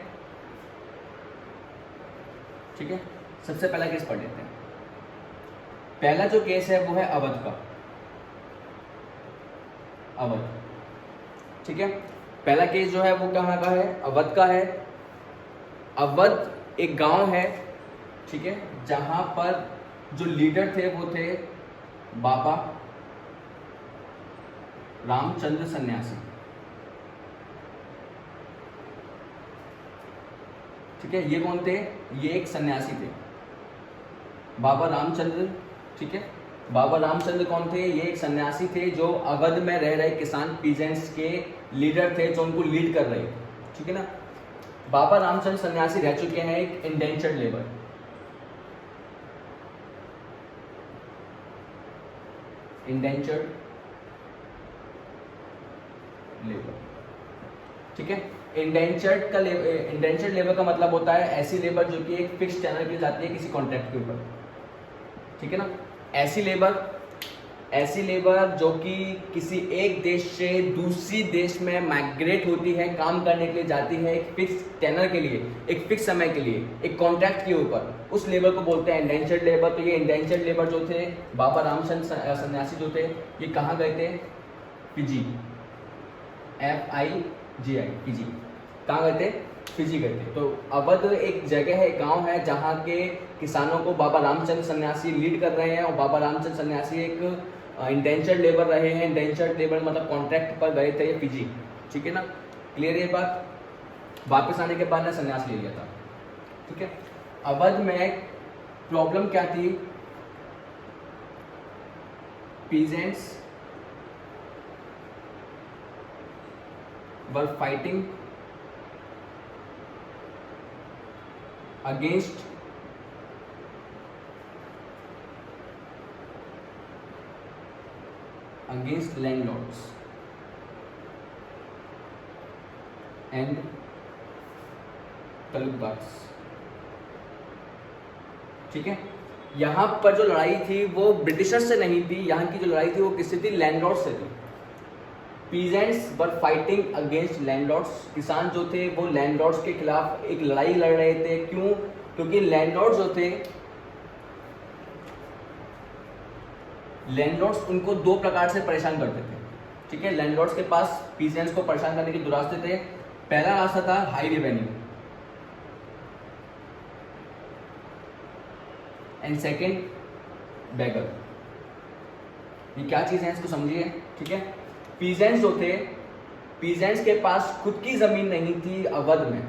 ठीक है। सबसे पहला केस पढ़ लेते हैं। पहला जो केस है वो है अवध का, अवध, ठीक है। पहला केस जो है वो कहाँ का है, अवध का है। अवध एक गांव है, ठीक है, जहां पर जो लीडर थे वो थे बाबा रामचंद्र सन्यासी, ठीक है। ये कौन थे, ये एक सन्यासी थे, बाबा रामचंद्र, ठीक है। बाबा रामचंद्र कौन थे, ये एक सन्यासी थे जो अवध में रह रहे किसान पीजेंट्स के लीडर थे, जो उनको लीड कर रहे थे, ठीक है ना। बाबा रामचंद्र सन्यासी रह चुके हैं एक इंडेंचर्ड लेबर, इंडेंचर्ड लेबर, ठीक है। इंडेंचर्ड लेबर का मतलब होता है ऐसी लेबर जो कि एक फिक्स टेनर के लिए जाती है किसी कॉन्ट्रैक्ट के ऊपर, ठीक है ना। ऐसी लेबर जो कि किसी एक देश से दूसरी देश में माइग्रेट होती है, काम करने के लिए जाती है एक फिक्स टेनर के लिए, एक फिक्स समय के लिए, एक कॉन्ट्रैक्ट के ऊपर, उस लेबर को बोलते हैं इंडेंचर्ड लेबर। तो ये इंडेंचर्ड लेबर जो थे, बाबा रामचंद्र सन्यासी जो थे, ये कहाँ गए थे, फिजी, FIGI, फिजी। कहाँ गए थे, फिजी गए थे। तो अवध एक जगह है, गांव है, जहाँ के किसानों को बाबा रामचंद्र सन्यासी लीड कर रहे हैं, और बाबा रामचंद्र सन्यासी एक इंडेंचर्ड लेबर रहे हैं। इंडेंचर्ड लेबर मतलब कॉन्ट्रैक्ट पर गए थे ये फिजी, ठीक है ना। क्लियर ये बात। वापस आने के बाद ने सन्यास ले लिया था, ठीक है। अवध में प्रॉब्लम क्या थी, peasants were fighting against landlords and talukdars, ठीक है। यहाँ पर जो लड़ाई थी वो ब्रिटिशर्स से नहीं थी, यहाँ की जो लड़ाई थी वो किससे थी, लैंडलॉर्ड्स से थी। Peasants were fighting against landlords, किसान जो थे वो लैंडलॉर्ड्स के खिलाफ एक लड़ाई लड़ रहे थे। क्यों, क्योंकि लैंडलॉर्ड्स जो थे, लैंडलॉर्ड्स उनको 2 प्रकार से परेशान करते थे, ठीक है। लैंडलॉर्ड्स के पास पीजेंट्स को परेशान करने के 2 रास्ते थे। पहला रास्ता था हाई रेवेन्यू, एंड सेकेंड बेगर। ये क्या चीज है, इसको समझिए, ठीक है। पीजेंट्स जो थे, पीजेंट्स के पास खुद की जमीन नहीं थी अवध में,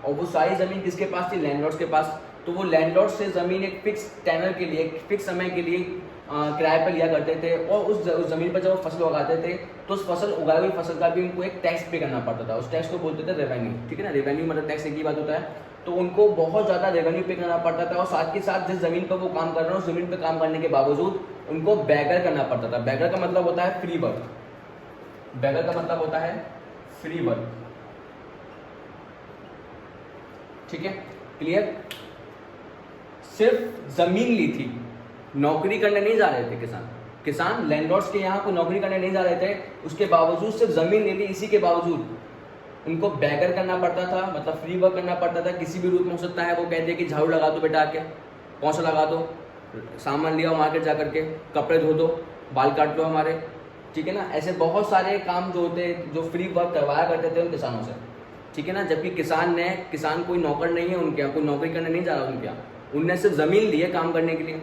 और वो सारी जमीन किसके पास थी, लैंडलॉर्ड्स के पास। तो वो लैंडलॉर्ड से जमीन एक फिक्स टेनर के लिए, एक फिक्स समय के लिए किराए पर लिया करते थे, और उस जमीन पर जब वो फसल उगाते थे तो उस फसल उगाई हुई फसल का भी उनको एक टैक्स पे करना पड़ता था। उस टैक्स को बोलते थे रेवेन्यू, ठीक है ना। रेवेन्यू मतलब टैक्स एक ही बात होता है। तो उनको बहुत ज़्यादा रेवेन्यू पे करना पड़ता था, और साथ के साथ जिस जमीन पर वो काम कर रहे हैं उस जमीन पर काम करने के बावजूद उनको बैगर करना पड़ता था। बैगर का मतलब होता है फ्री वर्क, बैगर का मतलब होता है फ्री वर्क, ठीक है, क्लियर। सिर्फ जमीन ली थी, नौकरी करने नहीं जा रहे थे किसान लैंडलॉर्ड्स के यहाँ को नौकरी करने नहीं जा रहे थे, उसके बावजूद सिर्फ जमीन ले ली। इसी के बावजूद उनको बैगर करना पड़ता था, मतलब फ्री वर्क करना पड़ता था। किसी भी रूप में हो सकता है, वो कहते कि झाड़ू लगा दो बेटा, आके पोंछा लगा दो, सामान लिया मार्केट जा करके, कपड़े धो दो, बाल काट लो हमारे, ठीक है ना। ऐसे बहुत सारे काम जो होते, जो फ्री वर्क करवाया करते थे उन किसानों से, ठीक है ना। जबकि किसान कोई नौकर नहीं है उनके यहाँ, कोई नौकरी करने नहीं जा रहा उनके यहाँ, उनने सिर्फ ज़मीन ली है काम करने के लिए।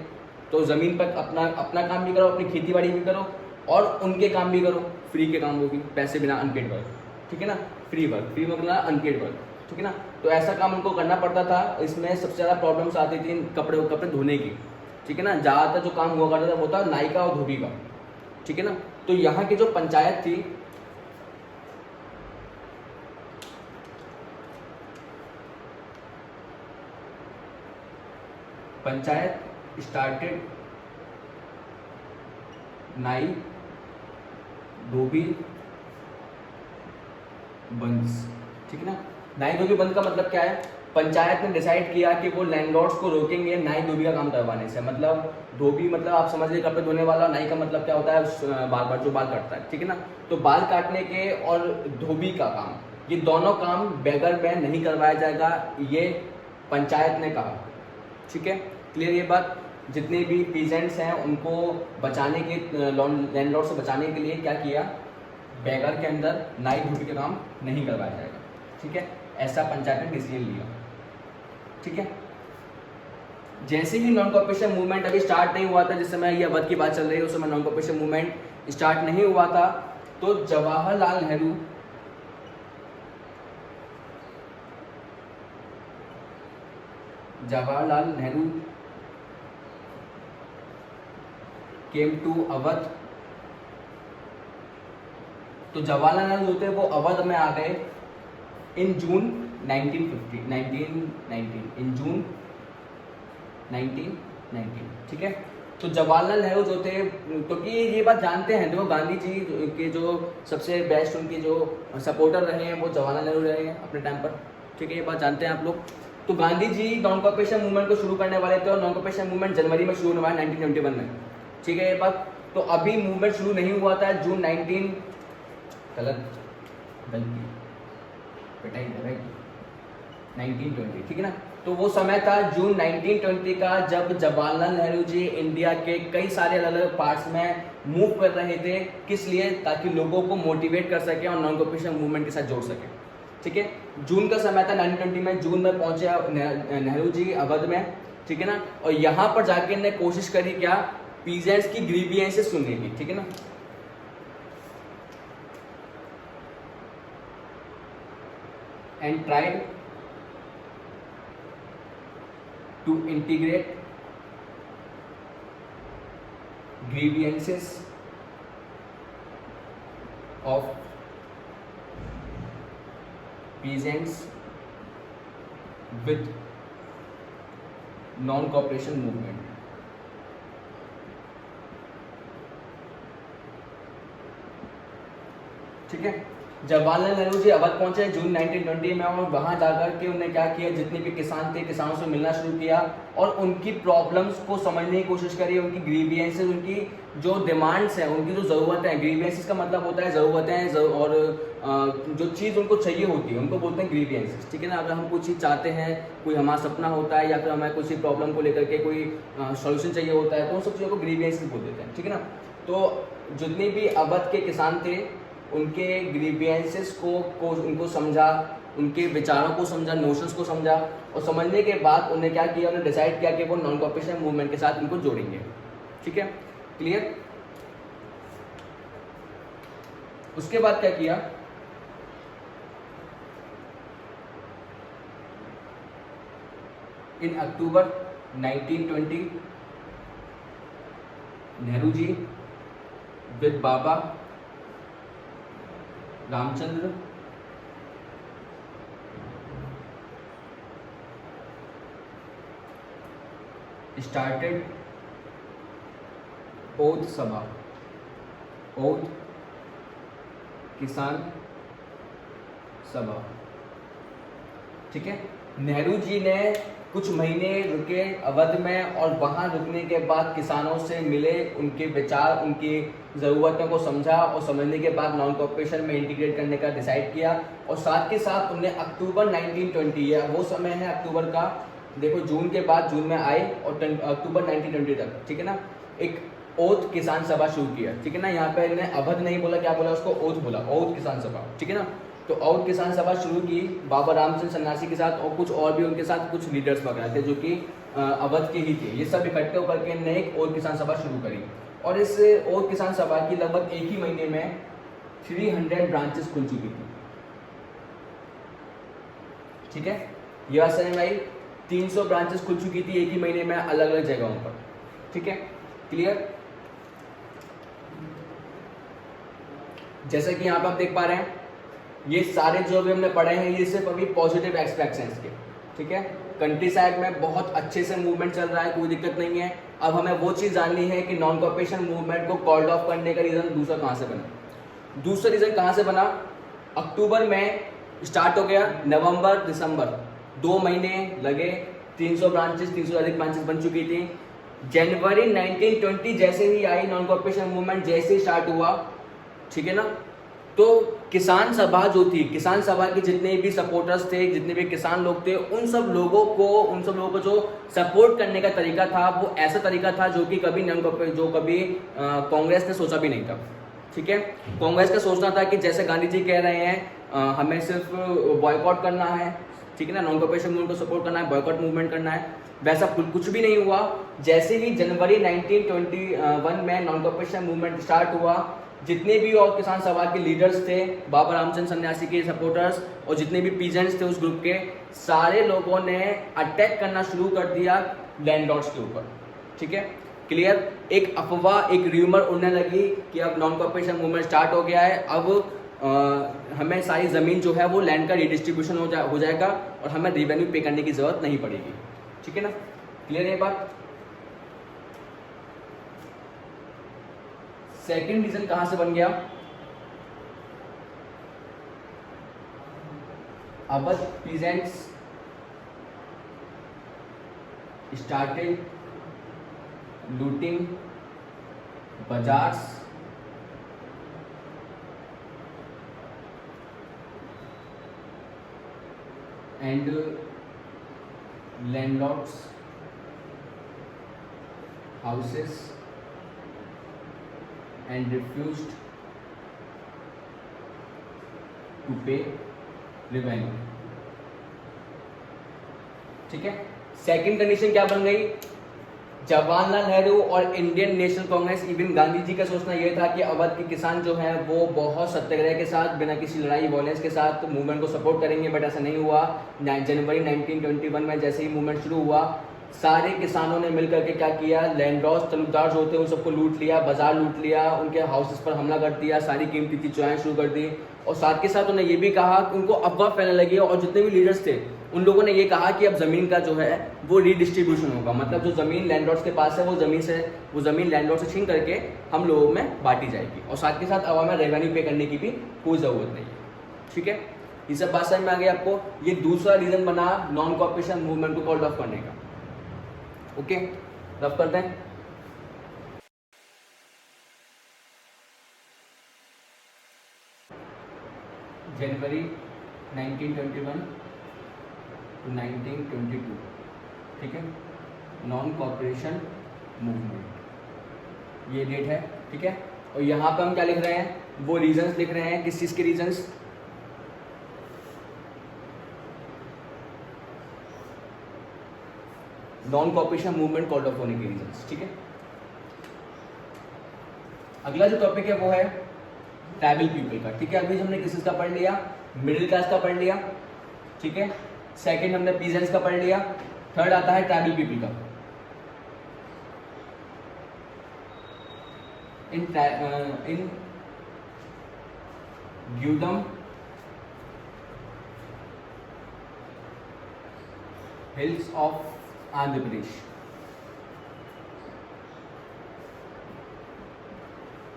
तो ज़मीन पर अपना काम भी करो, अपनी खेती बाड़ी भी करो, और उनके काम भी करो, फ्री के काम, वो भी पैसे बिना, अनपेड वर्क, ठीक है ना। फ्री वर्क मतलब अनपेड वर्क, ठीक है ना। तो ऐसा काम उनको करना पड़ता था। इसमें सबसे ज़्यादा प्रॉब्लम्स आती थी कपड़े धोने की, ठीक है ना। ज़्यादातर जो काम हुआ करता था वो था नाई का और धोबी का, ठीक है ना। तो यहाँ की जो पंचायत थी, पंचायत स्टार्टेड नाई धोबी बंद, ठीक है ना। नाई धोबी बंद का मतलब क्या है, पंचायत ने डिसाइड किया कि वो लैंडलॉर्ड्स को रोकेंगे नाई धोबी का काम करवाने से। मतलब धोबी मतलब आप समझ लीजिए कपड़े धोने वाला, नाई का मतलब क्या होता है, बाल जो बाल काटता है, ठीक है ना। तो बाल काटने के और धोबी का काम, ये दोनों काम बेगर में नहीं करवाया जाएगा, ये पंचायत ने कहा। ठीक है, क्लियर ये बात। जितने भी पीजेंट्स हैं उनको बचाने के, लैंडलॉर्ड से बचाने के लिए क्या किया, बेगर के अंदर नाइट ड्यूटी का काम नहीं करवाया जाएगा। ठीक है, ऐसा पंचायत ने डिसीजन लिया। ठीक है, जैसे ही नॉन कॉपरेशन मूवमेंट अभी स्टार्ट नहीं हुआ था, जिस समय ये अवध की बात चल रही है उस समय नॉन कॉपरेशन मूवमेंट स्टार्ट नहीं हुआ था, तो जवाहरलाल नेहरू केम टू अवध। तो जवाहरलाल नेहरू होते वो अवध में आ गए इन जून 1919 इन जून 1919। ठीक है, तो जवाहरलाल नेहरू जो थे, क्योंकि ये बात जानते हैं, देखो गांधी जी के जो सबसे बेस्ट उनके जो सपोर्टर रहे हैं वो जवाहरलाल नेहरू रहे हैं अपने टाइम पर। ठीक है, ये बात जानते हैं आप लोग। तो Gandhi ji non cooperation movement को शुरू करने वाले थे और नॉन कॉपरेशन मूवमेंट जनवरी में शुरू हुआ 1921 में। ठीक है ये बात। तो अभी मूवमेंट शुरू नहीं हुआ था जून 1920। ठीक है ना, तो वो समय था जून 1920 का, जब जवाहरलाल नेहरू जी इंडिया के कई सारे अलग अलग पार्ट्स में मूव कर रहे थे। किस लिए, ताकि लोगों को मोटिवेट कर सके और नॉन कॉपरेशन मूवमेंट के साथ जोड़ सके। ठीक है, जून का समय था 1920 में, जून में पहुंचे नेहरू जी अवध में। ठीक है ना, और यहाँ पर जाके इन्होंने कोशिश करी क्या, पीजेंट्स की ग्रीवियंसेस सुनने की। ठीक है ना, and tried to integrate grievances of peasants with non-cooperation movement। ठीक है, जवाहरलाल नेहरू जी अवध पहुंचे जून 1920 में और वहां जाकर के उन्होंने क्या किया, जितने भी किसान थे किसानों से मिलना शुरू किया और उनकी प्रॉब्लम्स को समझने की कोशिश करी, उनकी ग्रीवियंसेस, उनकी जो डिमांड्स हैं, उनकी जो ज़रूरतें हैं। ग्रीवियंसेस का मतलब होता है ज़रूरतें और जो चीज़ उनको चाहिए होती है उनको बोलते हैं ग्रीवियंसेस। ठीक है ना, अगर हम कुछ चीज़ चाहते हैं, कोई हमारा सपना होता है या फिर हमें कुछ प्रॉब्लम को लेकर के कोई सॉल्यूशन चाहिए होता है, तो उन सब चीज़ों को ग्रीवियंसेस बोल देते हैं। ठीक है ना, तो जितने भी अवध के किसान थे उनके ग्रीवियंसेस को उनको समझा, उनके विचारों को समझा, नोशंस को समझा, और समझने के बाद उन्होंने क्या किया, उन्होंने डिसाइड किया कि वो नॉन कॉपरेशन मूवमेंट के साथ उनको जोड़ेंगे। ठीक है, क्लियर। उसके बाद क्या किया, इन अक्टूबर 1920 Nehru ji with Baba Ramchandra started ओध सभा, ओध किसान सभा। ठीक है, नेहरू जी ने कुछ महीने रुके अवध में और वहां रुकने के बाद किसानों से मिले, उनके विचार, उनकी ज़रूरतों को समझा और समझने के बाद नॉन कॉपरेशन में इंटीग्रेट करने का डिसाइड किया। और साथ के साथ उन्हें अक्टूबर 1920, या वो समय है अक्टूबर का, देखो जून के बाद जून में आए और अक्टूबर 1920 तक, ठीक है ना, एक ओध किसान सभा शुरू किया। ठीक है ना, यहाँ पे इन्हें अवध नहीं बोला, क्या बोला उसको, ओध बोला, ओध किसान सभा। ठीक है ना, तो ओध किसान सभा शुरू की बाबा रामचंद्र सन्यासी के साथ और कुछ और भी उनके साथ कुछ लीडर्स वगैरह थे जो कि अवध के ही थे। ये सब इकट्ठे होकर के इन्हें एक ओध किसान सभा शुरू करी और इस ओध किसान सभा की लगभग एक ही महीने में 300 ब्रांचेस खुल चुकी थी। ठीक है, ये बात समझ में आई, 300 ब्रांचेस खुल चुकी थी एक ही महीने में अलग अलग जगहों पर। ठीक है, क्लियर। जैसे कि यहाँ पर आप देख पा रहे हैं, ये सारे जो भी हमने पढ़े हैं ये सिर्फ अभी पॉजिटिव एस्पेक्ट्स हैं इसके। ठीक है, कंट्री साइड में बहुत अच्छे से मूवमेंट चल रहा है, कोई दिक्कत नहीं है। अब हमें वो चीज़ जाननी है कि नॉन कॉपरेशन मूवमेंट को कॉल्ड ऑफ करने का रीज़न दूसरा कहाँ से बना। दूसरा रीज़न कहाँ से बना, अक्टूबर में स्टार्ट हो गया, नवंबर दिसंबर 2 महीने लगे, 300 ब्रांचेस, 300 से अधिक ब्रांचेस बन चुकी थी। जनवरी 1920 जैसे ही आई नॉन कॉपरेशन मूवमेंट, जैसे ही स्टार्ट हुआ, ठीक है ना, तो किसान सभा जो थी, किसान सभा के जितने भी सपोर्टर्स थे, जितने भी किसान लोग थे, उन सब लोगों को जो सपोर्ट करने का तरीका था वो ऐसा तरीका था जो कि कभी कांग्रेस ने सोचा भी नहीं था। ठीक है, कांग्रेस का सोचना था कि जैसे गांधी जी कह रहे हैं हमें सिर्फ बॉयकॉट करना है, ठीक है ना, नॉन कॉपरेशन मूवमेंट को सपोर्ट करना है, बॉयकॉट मूवमेंट करना है, वैसा कुछ भी नहीं हुआ। जैसे ही जनवरी 1921 में नॉन कॉपरेशन मूवमेंट स्टार्ट हुआ, जितने भी और किसान सभा के लीडर्स थे, बाबा रामचंद्र सन्यासी के सपोर्टर्स और जितने भी पीजेंट्स थे उस ग्रुप के, सारे लोगों ने अटैक करना शुरू कर दिया लैंडलॉर्ड्स के ऊपर। ठीक है, क्लियर। एक अफवाह, एक र्यूमर उड़ने लगी कि अब नॉन कॉपरेशन मूवमेंट स्टार्ट हो गया है, अब हमें सारी ज़मीन जो है वो लैंड का रिडिस्ट्रीब्यूशन हो जाएगा और हमें रेवेन्यू पे करने की ज़रूरत नहीं पड़ेगी। ठीक है ना, क्लियर है बात। सेकंड रीजन कहां से बन गया? Awadh peasants started looting bazaars and landlords houses and refused to pay revenue। ठीक है, सेकंड कंडीशन क्या बन गई? जवाहरलाल नेहरू और इंडियन नेशनल कांग्रेस, इवन गांधी जी का सोचना यह था कि अवध के किसान जो है वो बहुत सत्याग्रह के साथ, बिना किसी लड़ाई वॉयलेंस के साथ मूवमेंट को सपोर्ट करेंगे, बट ऐसा नहीं हुआ। जनवरी 1921 में जैसे ही मूवमेंट शुरू हुआ, सारे किसानों ने मिलकर के क्या किया, लैंडलॉर्ड्स तलुकदार जो होते हैं उन सबको लूट लिया, बाजार लूट लिया, उनके हाउसेस पर हमला कर दिया, सारी कीमती चीज़ चुराना शुरू कर दी। और साथ के साथ उन्होंने ये भी कहा कि उनको अफवाह फैलने लगी और जितने भी लीडर्स थे उन लोगों ने ये कहा कि अब ज़मीन का जो है वो रीडिस्ट्रीब्यूशन होगा, मतलब जो ज़मीन लैंडलॉर्ड्स के पास है वो ज़मीन लैंडलॉर्ड से छीन करके हम लोगों में बांटी जाएगी और साथ के साथ अवाम में रेवेन्यू पे करने की भी कोई ज़रूरत नहीं है। ठीक है, ये सब बात समझ में आ गई आपको। ये दूसरा रीज़न बना नॉन कॉपरेशन मूवमेंट को कॉल्ड ऑफ करने का। ओके, रफ करते हैं। जनवरी 1921 टू 1922, ठीक है, नॉन कॉपरेशन मूवमेंट, ये डेट है। ठीक है, और यहाँ पे हम क्या लिख रहे हैं, वो रीजंस लिख रहे हैं। किस चीज़ के reasons? Non cooperation movement called off होने के रीजंस। ठीक है, अगला जो टॉपिक है वो है ट्राइबल पीपल का। ठीक है, अभी हमने किस का पढ़ लिया? मिडिल क्लास का पढ़ लिया। ठीक है, सेकंड हमने पीजेंट्स का पढ़ लिया, थर्ड आता है ट्राइबल पीपल का। इन ग्यूदम हिल्स ऑफ आंध्र प्रदेश।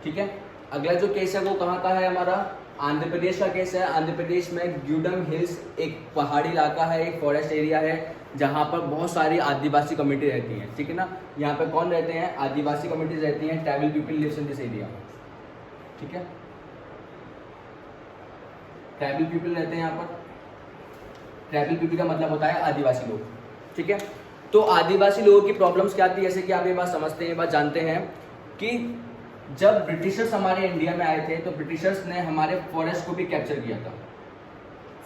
ठीक है, अगला जो केस है वो कहाँ का है हमारा? आंध्र प्रदेश का केस है। आंध्र प्रदेश में ग्यूडम हिल्स एक पहाड़ी इलाका है, एक फॉरेस्ट एरिया है जहाँ पर बहुत सारी आदिवासी कम्युनिटी रहती हैं। ठीक है ना, यहाँ पे कौन रहते हैं? आदिवासी कम्युनिटीज रहती हैं। Tribal people lives in this area. ठीक है, ट्राइबल पीपल रहते हैं यहाँ पर। ट्राइबल पीपल का मतलब होता है आदिवासी लोग। ठीक है, तो आदिवासी लोगों की प्रॉब्लम्स क्या थी? जैसे कि आप ये बात समझते हैं, ये बात जानते हैं कि जब ब्रिटिशर्स हमारे इंडिया में आए थे तो ब्रिटिशर्स ने हमारे फॉरेस्ट को भी कैप्चर किया था।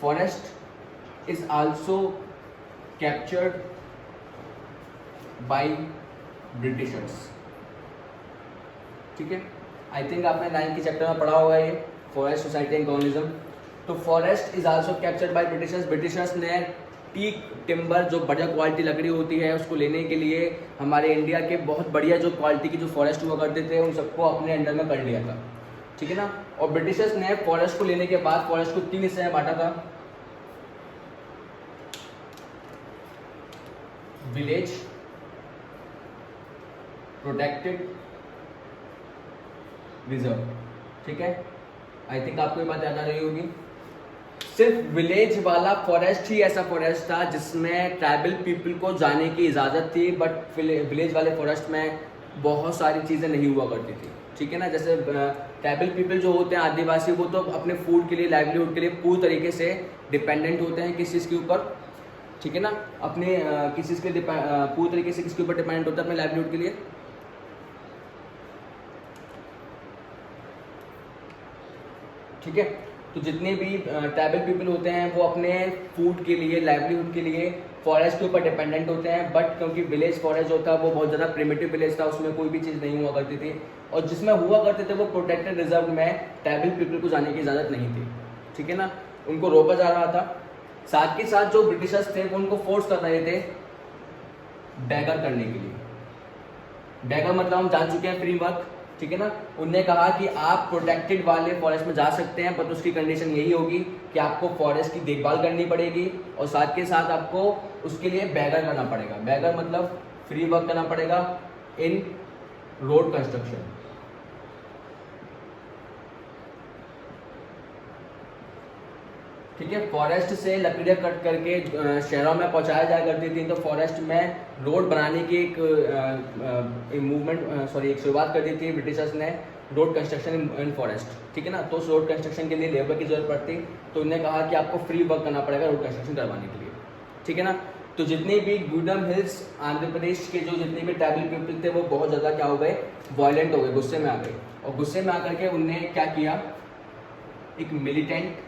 Forest is also captured by Britishers. ठीक है, आई थिंक आपने 9th के चैप्टर में पढ़ा होगा ये फॉरेस्ट सोसाइटी एंड कॉलोनिज्म। तो forest is also captured by Britishers. Britishers ने टीक टिम्बर, जो बढ़िया क्वालिटी लकड़ी होती है, उसको लेने के लिए हमारे इंडिया के बहुत बढ़िया जो क्वालिटी की जो फॉरेस्ट हुआ करते थे उन सबको अपने अंडर में कर लिया था। ठीक है ना, और ब्रिटिशर्स ने फॉरेस्ट को लेने के बाद फॉरेस्ट को 3 हिस्से में बांटा था। Village, protected, reserve. ठीक है, आई थिंक आपको ये बात याद आ रही होगी। सिर्फ विलेज वाला फॉरेस्ट ही ऐसा फॉरेस्ट था जिसमें ट्राइबल पीपल को जाने की इजाज़त थी, बट विलेज वाले फॉरेस्ट में बहुत सारी चीज़ें नहीं हुआ करती थी, ठीक है ना। जैसे ट्राइबल पीपल जो होते हैं आदिवासी, वो तो अपने फूड के लिए, लाइवलीहुड के लिए पूरी तरीके से डिपेंडेंट होते हैं किस चीज़ के ऊपर, ठीक है ना। अपने किस चीज़ के लिए पूरी तरीके से किसके ऊपर डिपेंडेंट होता है अपने लाइवलीहुड के लिए, ठीक है। तो जितने भी ट्राइबल पीपल होते हैं वो अपने फूड के लिए, लाइवलीहुड के लिए फॉरेस्ट के ऊपर डिपेंडेंट होते हैं। बट क्योंकि विलेज फॉरेस्ट जो था वो बहुत ज़्यादा प्रिमिटिव विलेज था, उसमें कोई भी चीज़ नहीं हुआ करती थी, और जिसमें हुआ करते थे वो प्रोटेक्टेड रिजर्व में ट्राइबल पीपल को जाने की इजाज़त नहीं थी, ठीक है ना। उनको रोका जा रहा था। साथ के साथ जो ब्रिटिशर्स थे वो उनको फोर्स कर रहे थे बैगर करने के लिए। बैगर मतलब हम जान चुके हैं फ्री वर्क, ठीक है ना। उनने कहा कि आप प्रोटेक्टेड वाले फॉरेस्ट में जा सकते हैं, बट उसकी कंडीशन यही होगी कि आपको फॉरेस्ट की देखभाल करनी पड़ेगी, और साथ के साथ आपको उसके लिए बैगर करना पड़ेगा। बैगर मतलब फ्री वर्क करना पड़ेगा इन रोड कंस्ट्रक्शन, ठीक है। फॉरेस्ट से लकड़ियाँ कट करके शहरों में पहुंचाया जाया करती थी, तो फॉरेस्ट में रोड बनाने की एक मूवमेंट एक शुरुआत कर दी थी ब्रिटिशर्स ने, रोड कंस्ट्रक्शन इन फॉरेस्ट, ठीक है ना। तो उस रोड कंस्ट्रक्शन के लिए लेबर की जरूरत पड़ती, तो उन्होंने कहा कि आपको फ्री वर्क करना पड़ेगा रोड कंस्ट्रक्शन करवाने के लिए, ठीक है ना। तो जितने भी गुडम हिल्स आंध्र प्रदेश के जो जितने भी ट्राइबल पीपल थे वो बहुत ज़्यादा क्या हो गए, वायलेंट हो गए, गुस्से में आ गए, और गुस्से में आकर के उनने क्या किया, एक मिलिटेंट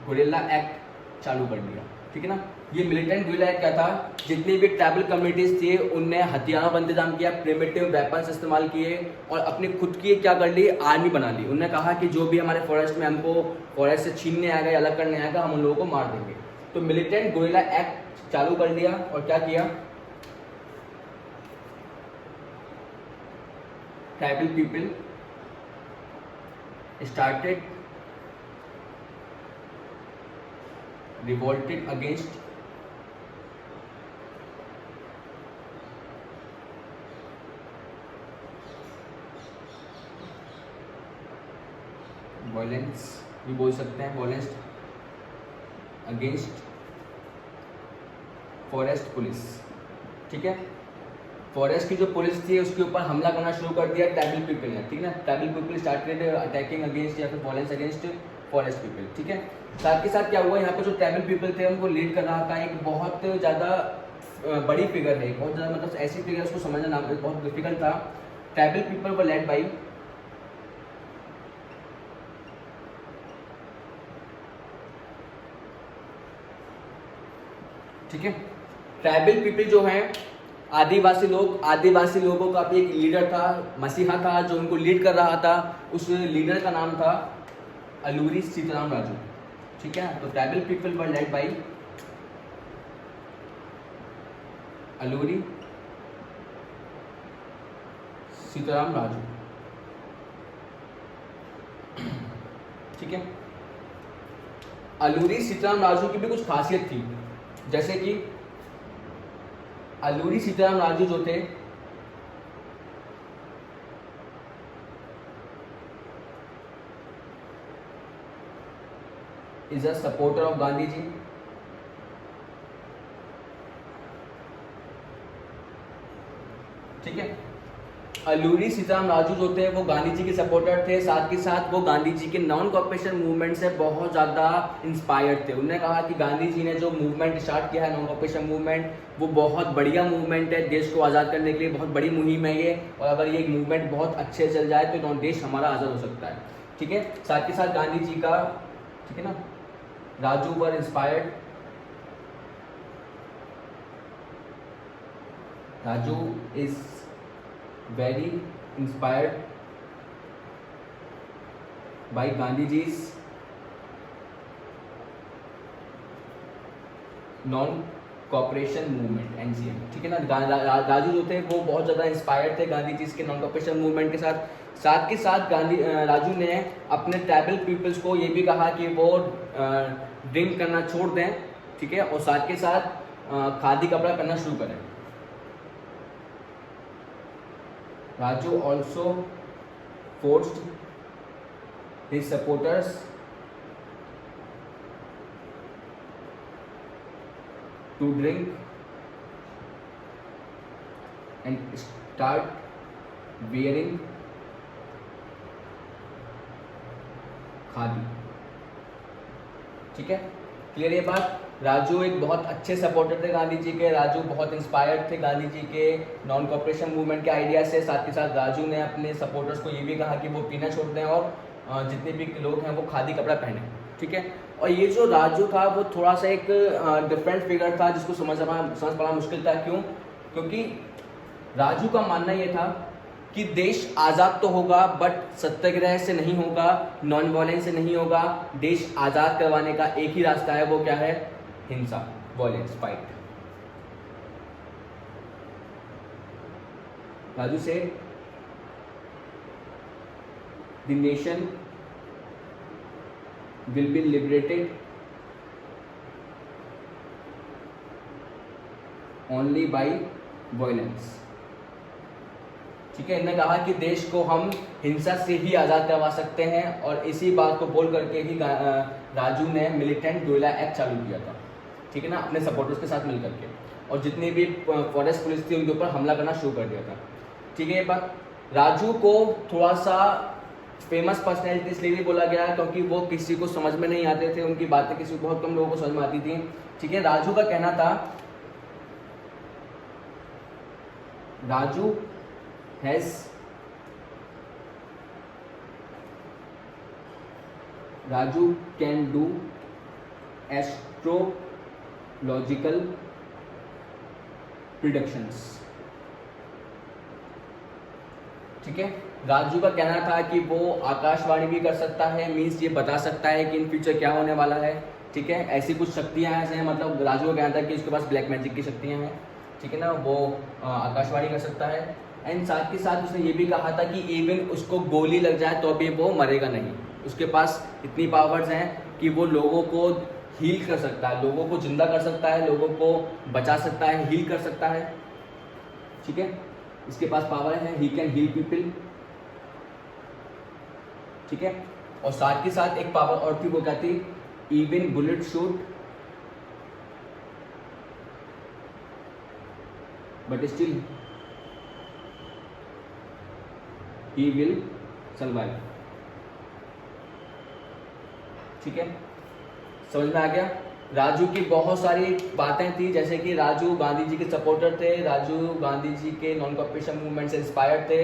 गुरिल्ला एक्ट चालू कर दिया, ठीक है ना। ये मिलिटेंट गुरिल्ला एक्ट क्या था, जितनी भी ट्राइबल कम्युनिटीज थी उनने हथियारों का इंतजाम किया, प्रिमिटिव वेपन्स इस्तेमाल किए, और अपनी खुद की क्या कर ली, आर्मी बना ली। उन्होंने कहा कि जो भी हमारे फॉरेस्ट में हमको फॉरेस्ट से छीनने आएगा या अलग करने आएगा, हम उन लोगों को मार देंगे। तो मिलिटेंट गुरिल्ला एक्ट चालू कर दिया, और क्या किया, tribal people started revolted against violence भी बोल सकते हैं, violence against फॉरेस्ट पुलिस, ठीक है। फॉरेस्ट की जो पुलिस थी उसके ऊपर हमला करना शुरू कर दिया ट्राइबल पीपल ने, ठीक है ना। Tribal people started attacking against या फिर वायलेंस अगेंस्ट फॉरेस्ट पीपल, ठीक है। साथ के साथ क्या हुआ, यहाँ पे जो ट्राइबल पीपल थे उनको लीड कर रहा था एक बहुत ज़्यादा बड़ी फिगर है, बहुत ज़्यादा मतलब ऐसी फिगर उसको समझना बहुत डिफिकल्ट था। Tribal people were led by ठीक है। ट्राइबल पीपल जो हैं आदिवासी लोगों का भी एक लीडर था, मसीहा था, जो उनको लीड कर रहा था। उस लीडर का नाम था अलूरी सीताराम राजू, ठीक है। तो tribal people were led by Alluri Sitaram Raju, ठीक है। अलूरी सीताराम राजू की भी कुछ खासियत थी, जैसे कि अलूरी सीताराम राजू जो थे is a supporter of Gandhi ji, ठीक है। अलूरी सीताराम राजू जो थे वो गांधी जी के सपोर्टर थे, साथ के साथ वो गांधी जी के नॉन कॉपरेशन मूवमेंट से बहुत ज़्यादा इंस्पायर्ड थे। उन्होंने कहा कि गांधी जी ने जो मूवमेंट स्टार्ट किया है नॉन कॉपरेशन मूवमेंट, वो बहुत बढ़िया मूवमेंट है, देश को आज़ाद करने के लिए बहुत बड़ी मुहिम है ये, और अगर ये मूवमेंट बहुत अच्छे से चल जाए तो देश हमारा आज़ाद हो सकता है, ठीक है। साथ के साथ गांधी जी का, ठीक है ना, Raju were inspired, Raju is very inspired by Gandhiji's non cooperation movement NCM, ठीक है ना। राजू जो थे वो बहुत ज़्यादा इंस्पायर्ड थे गांधी जी के नॉन कॉपरेशन मूवमेंट के साथ। साथ के साथ राजू ने अपने ट्राइबल पीपल्स को ये भी कहा कि वो ड्रिंक करना छोड़ दें, ठीक है, और साथ के साथ खादी कपड़ा पहनना शुरू करें। Raju also forced his supporters to drink and start wearing khadi. ठीक है, क्लियर ये बात। राजू एक बहुत अच्छे सपोर्टर थे गांधी जी के, राजू बहुत इंस्पायर्ड थे गांधी जी के नॉन कॉपरेशन मूवमेंट के आइडिया से। साथ ही साथ राजू ने अपने सपोर्टर्स को ये भी कहा कि वो पीना छोड़ दें और जितने भी लोग हैं वो खादी कपड़ा पहने। ठीक है, और ये जो राजू था वो थोड़ा सा एक डिफरेंट फिगर था जिसको समझ पाना मुश्किल था। क्यों? क्योंकि राजू का मानना ये था कि देश आज़ाद तो होगा बट सत्याग्रह से नहीं होगा, नॉन वायलेंस से नहीं होगा। देश आज़ाद करवाने का एक ही रास्ता है, वो क्या है? हिंसा, वायलेंस, फाइट। राजू से the nation will be liberated only by violence. ठीक है, इन्होंने कहा कि देश को हम हिंसा से ही आज़ाद करवा सकते हैं और इसी बात को बोल करके ही राजू ने मिलिटेंट गुरिल्ला एक्ट चालू किया था। ठीक है ना, अपने सपोर्टर्स के साथ मिलकर के, और जितनी भी फॉरेस्ट पुलिस थी उनके ऊपर हमला करना शुरू कर दिया था। ठीक है, ये बात। राजू को थोड़ा सा फेमस पर्सनैलिटी इसलिए भी बोला गया क्योंकि वो किसी को समझ में नहीं आते थे, उनकी बातें किसी बहुत कम लोगों को समझ में आती थी। ठीक है, राजू का कहना था, Raju can do astrological predictions. ठीक है, राजू का कहना था कि वो आकाशवाणी भी कर सकता है, मीन्स ये बता सकता है कि इन फ्यूचर क्या होने वाला है। ठीक है, ऐसी कुछ शक्तियां हैं, मतलब राजू का कहना था कि उसके पास ब्लैक मैजिक की शक्तियां हैं। ठीक है ना, वो आकाशवाणी कर सकता है। एंड साथ ही साथ उसने ये भी कहा था कि इवन उसको गोली लग जाए तो भी वो मरेगा नहीं। उसके पास इतनी पावर्स हैं कि वो लोगों को हील कर सकता है, लोगों को जिंदा कर सकता है, लोगों को बचा सकता है, हील कर सकता है। ठीक है, इसके पास पावर है, ही कैन हील पीपल। ठीक है, और साथ ही साथ एक पावर और थी, वो क्या थी? Even bullet shoot but still he will survive। ठीक है, समझ में आ गया। राजू की बहुत सारी बातें थी, जैसे कि राजू गांधी जी के सपोर्टर थे, राजू गांधी जी के नॉन कॉपरेशन मूवमेंट से इंस्पायर्ड थे,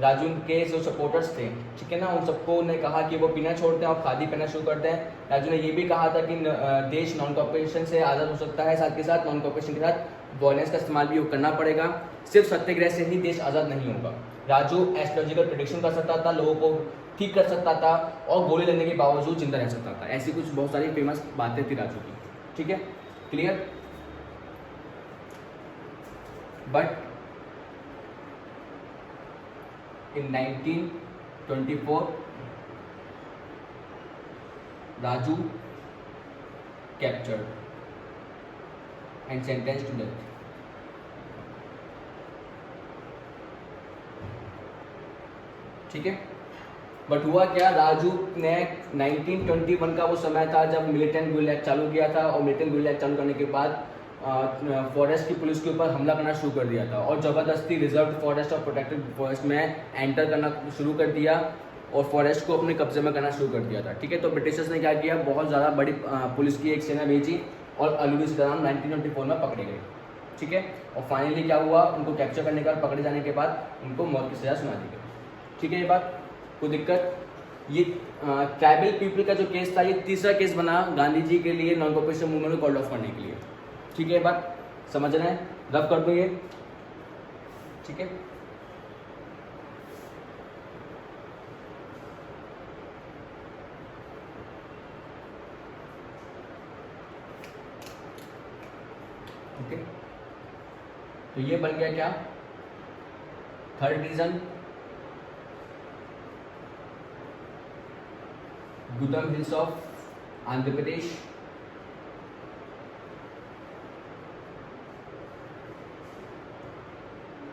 राजू के जो सपोर्टर्स थे। ठीक है ना, उन सबको ने कहा कि वो पीना छोड़ दें और खादी पहनना शुरू कर दें। राजू ने ये भी कहा था कि देश नॉन कॉपरेशन से आज़ाद हो सकता है, साथ के साथ नॉन कॉपरेशन के साथ वायलेंस का इस्तेमाल भी करना पड़ेगा। सिर्फ सत्याग्रह से ही देश आज़ाद नहीं होगा। राजू एस्ट्रोलॉजिकल प्रेडिक्शन कर सकता था, लोगों को ठीक कर सकता था और गोली लगने के बावजूद जिंदा रह सकता था। ऐसी कुछ बहुत सारी फेमस बातें थी राजू की। ठीक है, clear. But in 1924 Raju captured and sentenced to death। ठीक है, बट हुआ क्या? राजू ने 1921 का वो समय था जब मिलिटेंट गुरिल्ला एक्ट चालू किया था, और मिलिटेंट गुरिल्ला एक्ट चालू करने के बाद फॉरेस्ट की पुलिस के ऊपर हमला करना शुरू कर दिया था और ज़बरदस्ती रिजर्व फॉरेस्ट और प्रोटेक्टेड फॉरेस्ट में एंटर करना शुरू कर दिया और फॉरेस्ट को अपने कब्जे में करना शुरू कर दिया था। ठीक है, तो ब्रिटिशर्स ने क्या किया? बहुत ज़्यादा बड़ी पुलिस की एक सेना भेजी और अल्लूरी सीताराम 1924 में पकड़े गए। ठीक है, और फाइनली क्या हुआ? उनको कैप्चर करने के बाद, पकड़े जाने के बाद उनको मौत की सजा सुना दी गई। ठीक है, ये बात कोई दिक्कत? ये ट्राइबल पीपल का जो केस था, ये तीसरा केस बना गांधी जी के लिए नॉन कॉपरेशन मूवमेंट को कॉल्ड ऑफ करने के लिए। ठीक है, ये बात समझ रहे हैं? रब कर दो ये। ठीक है, ओके, तो ये बन गया क्या? Third reason, Gudem hills of Andhra Pradesh,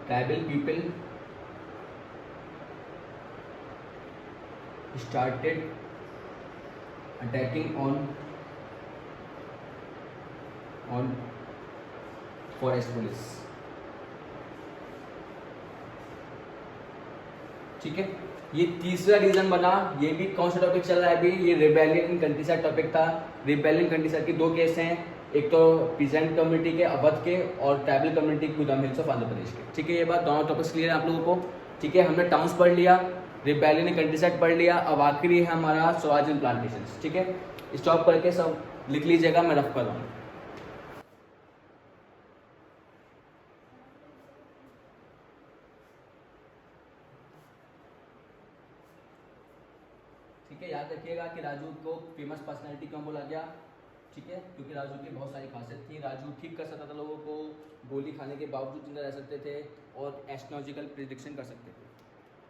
tribal people started attacking on forest police। ठीक है, ये तीसरा रीजन बना। ये भी कौन सा टॉपिक चल रहा है अभी, ये रिबेलियन इन कंट्रीसाइड टॉपिक था। रिबेलियन कंट्रीसाइड के 2 केस हैं, एक तो पीजेंट कम्युनिटी के अवध के और ट्राइबल कम्युनिटी गुदाम हिल्स ऑफ आंध्र प्रदेश के। ठीक है, ये बात दोनों टॉपिक्स क्लियर है आप लोगों को। ठीक है, हमने टाउन्स पढ़ लिया, रिबेलियन इन कंट्रीसाइड पढ़ लिया, अब आखिरी है हमारा स्वराज इन प्लांटेशंस। ठीक है, स्टॉप करके सब लिख लीजिएगा, मैं रफ कर रहा हूँ। ठीक है, याद रखिएगा कि राजू को फेमस पर्सनैलिटी क्यों बोला गया। ठीक है, क्योंकि राजू की बहुत सारी खासियत थी। राजू ठीक कर सकता था लोगों को, गोली खाने के बावजूद जिंदा रह सकते थे और एस्ट्रोलॉजिकल प्रिडिक्शन कर सकते थे।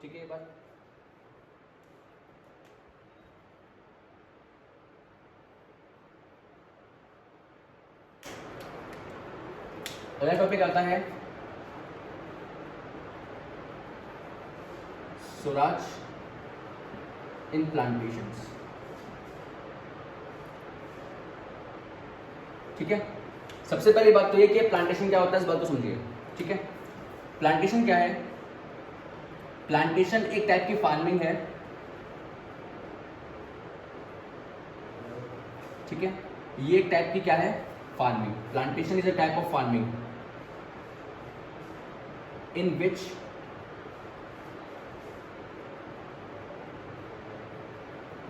ठीक है, ये बात। अगला टॉपिक आता है स्वराज इन प्लांटेशंस। ठीक है, सबसे पहली बात तो ये कि प्लांटेशन क्या होता है, इस बात को समझिए। ठीक है, प्लांटेशन क्या है? प्लांटेशन एक टाइप की फार्मिंग है। ठीक है, ये एक टाइप की क्या है? Farming. Plantation is a type of farming in which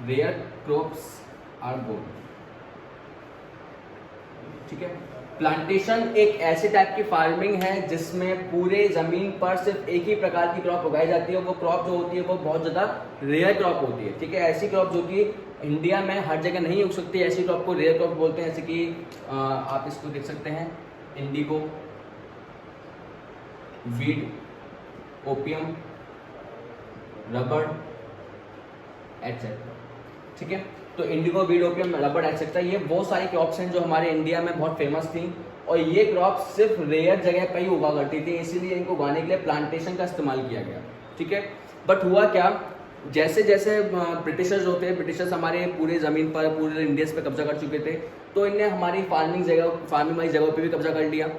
rare crops are grown. ठीक है, प्लांटेशन एक ऐसे टाइप की फार्मिंग है जिसमें पूरे जमीन पर सिर्फ एक ही प्रकार की क्रॉप उगाई जाती है। वो क्रॉप जो होती है वो बहुत ज्यादा रेयर क्रॉप होती है। ठीक है, ऐसी क्रॉप जो कि इंडिया में हर जगह नहीं उग सकती, ऐसी क्रॉप को रेयर क्रॉप बोलते हैं। जैसे कि आप इसको देख सकते हैं, इंडिगो, वीड, ओपियम, रबड़ एटसेट्रा। ठीक है, तो इंडिगो, वीड, ओपियम, रबड़ एटसेट्रा, ये वो सारी क्रॉप्स हैं जो हमारे इंडिया में बहुत फेमस थी और ये क्रॉप सिर्फ रेयर जगह पर ही उगा करती थी, इसीलिए इनको उगाने के लिए प्लांटेशन का इस्तेमाल किया गया। ठीक है, बट हुआ क्या, जैसे जैसे ब्रिटिशर्स होते हैं, ब्रिटिशर्स हमारे पूरे ज़मीन पर, पूरे इंडिया पे कब्जा कर चुके थे, तो इनने हमारी फार्मिंग वाली जगहों पे भी कब्जा कर लिया,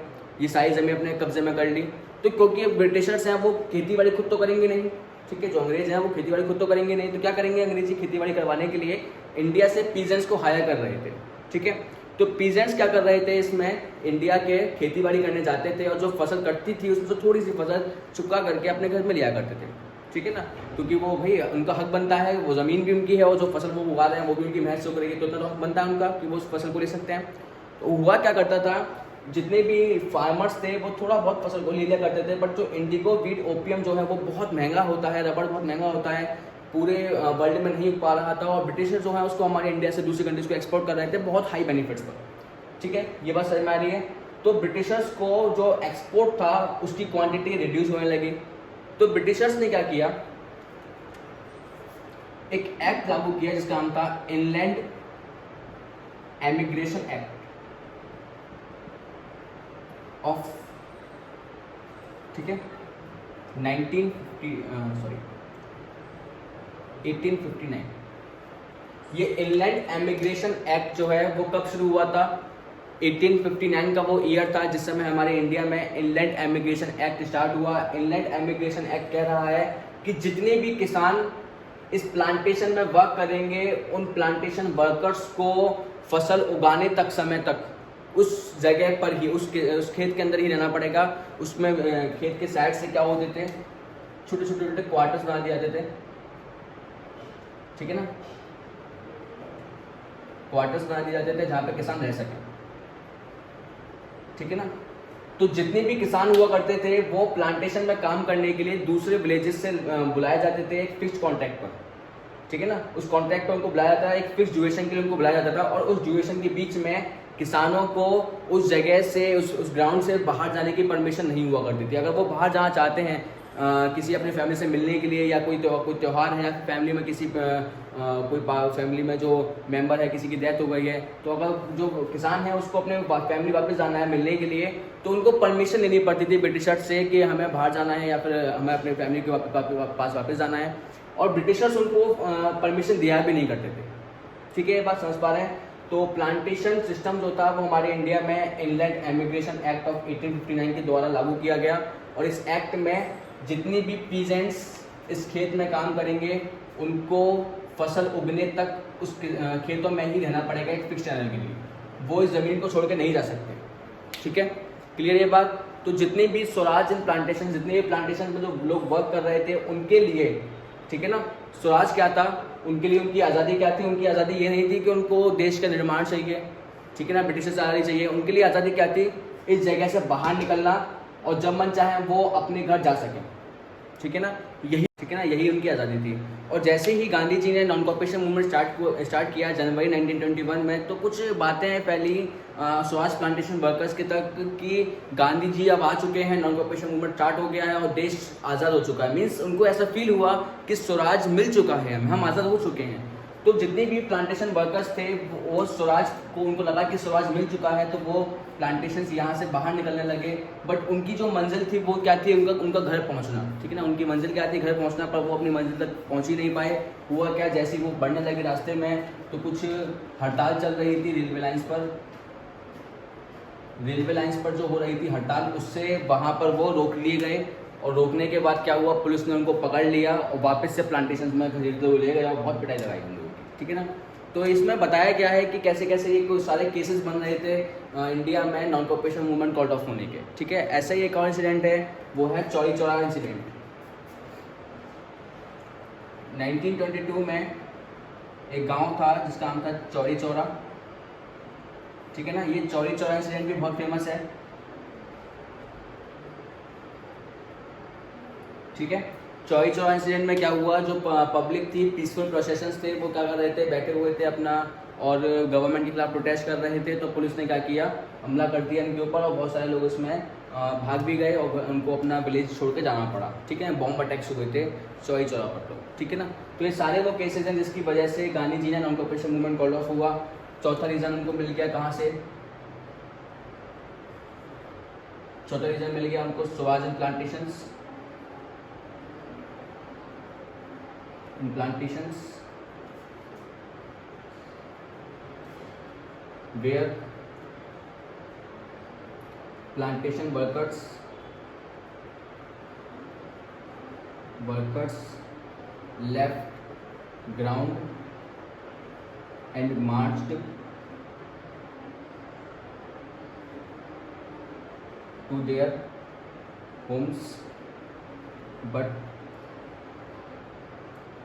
ये सारी ज़मीन अपने कब्जे में कर ली। तो क्योंकि ब्रिटिशर्स हैं वो खेती बाड़ी खुद तो करेंगे नहीं। ठीक है, जो अंग्रेज हैं वो खेती बाड़ी खुद तो करेंगे नहीं, तो क्या करेंगे, अंग्रेजी खेती बाड़ी करवाने के लिए इंडिया से पीजेंट्स को हायर कर रहे थे। ठीक है, तो पीजेंट्स क्या कर रहे थे, इसमें इंडिया के खेती बाड़ी करने जाते थे और जो फसल कटती थी उसमें से थोड़ी सी फसल चुका करके अपने घर में लिया करते थे। ठीक है ना, क्योंकि वो भाई उनका हक बनता है, वो ज़मीन भी उनकी है और जो फसल वो उगा रहे हैं वो भी उनकी मेहनत से करेगी, तो इतना तो हक बनता है उनका कि वो उस फसल को ले सकते हैं। तो हुआ क्या करता था, जितने भी फार्मर्स थे वो थोड़ा बहुत फसल को ले लिया करते थे, बट जो इंडिगो, वीट, ओपियम जो है वो बहुत महंगा होता है, रबड़ बहुत महंगा होता है, पूरे वर्ल्ड में नहीं उग पा रहा था और ब्रिटिशर्स जो है उसको हमारे इंडिया से दूसरी कंट्रीज को एक्सपोर्ट कर रहे थे बहुत हाई बेनिफिट्स पर। ठीक है, ये बात समझ में आ रही है। तो ब्रिटिशर्स को जो एक्सपोर्ट था उसकी क्वांटिटी रिड्यूस होने लगी, तो ब्रिटिशर्स ने क्या किया, एक एक्ट लागू किया जिसका नाम था इनलैंड एमिग्रेशन एक्ट ऑफ, ठीक है, 1859। ये इनलैंड एमिग्रेशन एक्ट जो है वो कब शुरू हुआ था, 1859 का वो ईयर था जिस समय हमारे इंडिया में इनलैंड एमिग्रेशन एक्ट स्टार्ट हुआ। इनलैंड एमिग्रेशन एक्ट कह रहा है कि जितने भी किसान इस प्लांटेशन में वर्क करेंगे उन प्लांटेशन वर्कर्स को फसल उगाने तक समय तक उस जगह पर ही, उस खेत के अंदर ही रहना पड़ेगा। उसमें खेत के साइड से क्या होते थे, छोटे छोटे क्वार्टर्स बना दिए जाते थे। ठीक है ना, क्वार्टर्स बना दिए जाते थे जहाँ पे किसान रह सके। ठीक है ना, तो जितने भी किसान हुआ करते थे वो प्लांटेशन में काम करने के लिए दूसरे विलेजेस से बुलाए जाते थे एक फिक्स कॉन्ट्रैक्ट पर। ठीक है ना, उस कॉन्ट्रैक्ट पर उनको बुलाया जाता था, एक फिक्स ड्यूरेशन के लिए उनको बुलाया जाता था और उस ड्यूरेशन के बीच में किसानों को उस जगह से, उस ग्राउंड से बाहर जाने की परमिशन नहीं हुआ करती थी। अगर वो बाहर जाना चाहते हैं किसी अपनी फैमिली से मिलने के लिए, या कोई त्यौहार है, या फैमिली में किसी कोई फैमिली में जो मेंबर है किसी की डेथ हो गई है, तो अगर जो किसान है उसको अपने फैमिली वापस जाना है मिलने के लिए, तो उनको परमिशन लेनी पड़ती थी ब्रिटिशर्स से कि हमें बाहर जाना है या फिर हमें अपने फैमिली के पास वापस जाना है, और ब्रिटिशर्स उनको परमिशन दिया भी नहीं करते थे। ठीक है, ये बात समझ पा रहे हैं। तो प्लांटेशन सिस्टम जो था वो हमारे इंडिया में इनलैंड एमिग्रेशन एक्ट ऑफ 1859 के द्वारा लागू किया गया और इस एक्ट में जितनी भी पीजेंट्स इस खेत में काम करेंगे, उनको फसल उगने तक उस खेतों में ही रहना पड़ेगा एक फिक्स टाइम के लिए, वो इस ज़मीन को छोड़ के नहीं जा सकते। ठीक है, क्लियर ये बात। तो जितने भी स्वराज इन प्लांटेशन, जितने भी प्लांटेशन में जो लोग वर्क कर रहे थे उनके लिए, ठीक है ना, स्वराज क्या था उनके लिए, उनकी आज़ादी क्या थी? उनकी आज़ादी ये नहीं थी कि उनको देश का निर्माण चाहिए, ठीक है ना, ब्रिटिश से आज़ादी चाहिए। उनके लिए आज़ादी क्या थी? इस जगह से बाहर निकलना और जब मन चाहे वो अपने घर जा सकें, ठीक है ना, यही, ठीक है ना, यही उनकी आज़ादी थी। और जैसे ही गांधी जी ने नॉन कॉपरेशन मूवमेंट स्टार्ट किया जनवरी 1921 में, तो कुछ बातें फैली स्वराज प्लांटेशन वर्कर्स के तक कि गांधी जी अब आ चुके हैं, नॉन कॉपरेशन मूवमेंट स्टार्ट हो गया है और देश आज़ाद हो चुका है। मीन्स उनको ऐसा फील हुआ कि स्वराज मिल चुका है, हम आज़ाद हो चुके हैं। तो जितने भी प्लांटेशन वर्कर्स थे वो स्वराज को, उनको लगा कि स्वराज मिल चुका है, तो वो प्लांटेशन यहाँ से बाहर निकलने लगे। बट उनकी जो मंजिल थी वो क्या थी? उनका घर पहुँचना, ठीक है ना, उनकी मंजिल क्या थी? घर पहुँचना। पर वो अपनी मंजिल तक पहुँच ही नहीं पाए। हुआ क्या, जैसे ही वो बढ़ने लगे रास्ते में तो कुछ हड़ताल चल रही थी रेलवे लाइंस पर जो हो रही थी हड़ताल, उससे वहाँ पर वो रोक लिए गए। और रोकने के बाद क्या हुआ, पुलिस ने उनको पकड़ लिया और वापस से प्लांटेशन में खरीदते हुए ले गया और बहुत पिटाई लगाई उन लोगों की, ठीक है ना। तो इसमें बताया गया है कि कैसे कैसे ये कुछ सारे केसेस बन रहे थे इंडिया में non cooperation movement called off होने के, ठीक है। ऐसा ही एक और इंसिडेंट है, वो है चौरी चौरा इंसिडेंट। 1922 में एक गांव था जिसका नाम था चौरी चौरा, ठीक है ना। ये चौरी चौरा इंसिडेंट भी बहुत फेमस है, ठीक है। चौरी चौरा इंसिडेंट में क्या हुआ, जो पब्लिक थी, पीसफुल प्रोसेशंस थे, वो क्या कर रहे थे, बैठे हुए थे अपना और गवर्नमेंट के खिलाफ प्रोटेस्ट कर रहे थे। तो पुलिस ने क्या किया, हमला कर दिया इनके ऊपर और बहुत सारे लोग इसमें भाग भी गए और उनको अपना विलेज छोड़ के जाना पड़ा, ठीक है। बॉम्ब अटैक्स हुए थे चौरी चौरा पर, तो ठीक है ना। तो ये सारे वो केसेज हैं जिसकी वजह से गांधी जी ने non cooperation movement call of हुआ। चौथा रीज़न उनको मिल गया, कहाँ से? चौथा रीज़न मिल गया उनको, Swaraj and plantations. Plantations where plantation workers left ground and marched to their homes but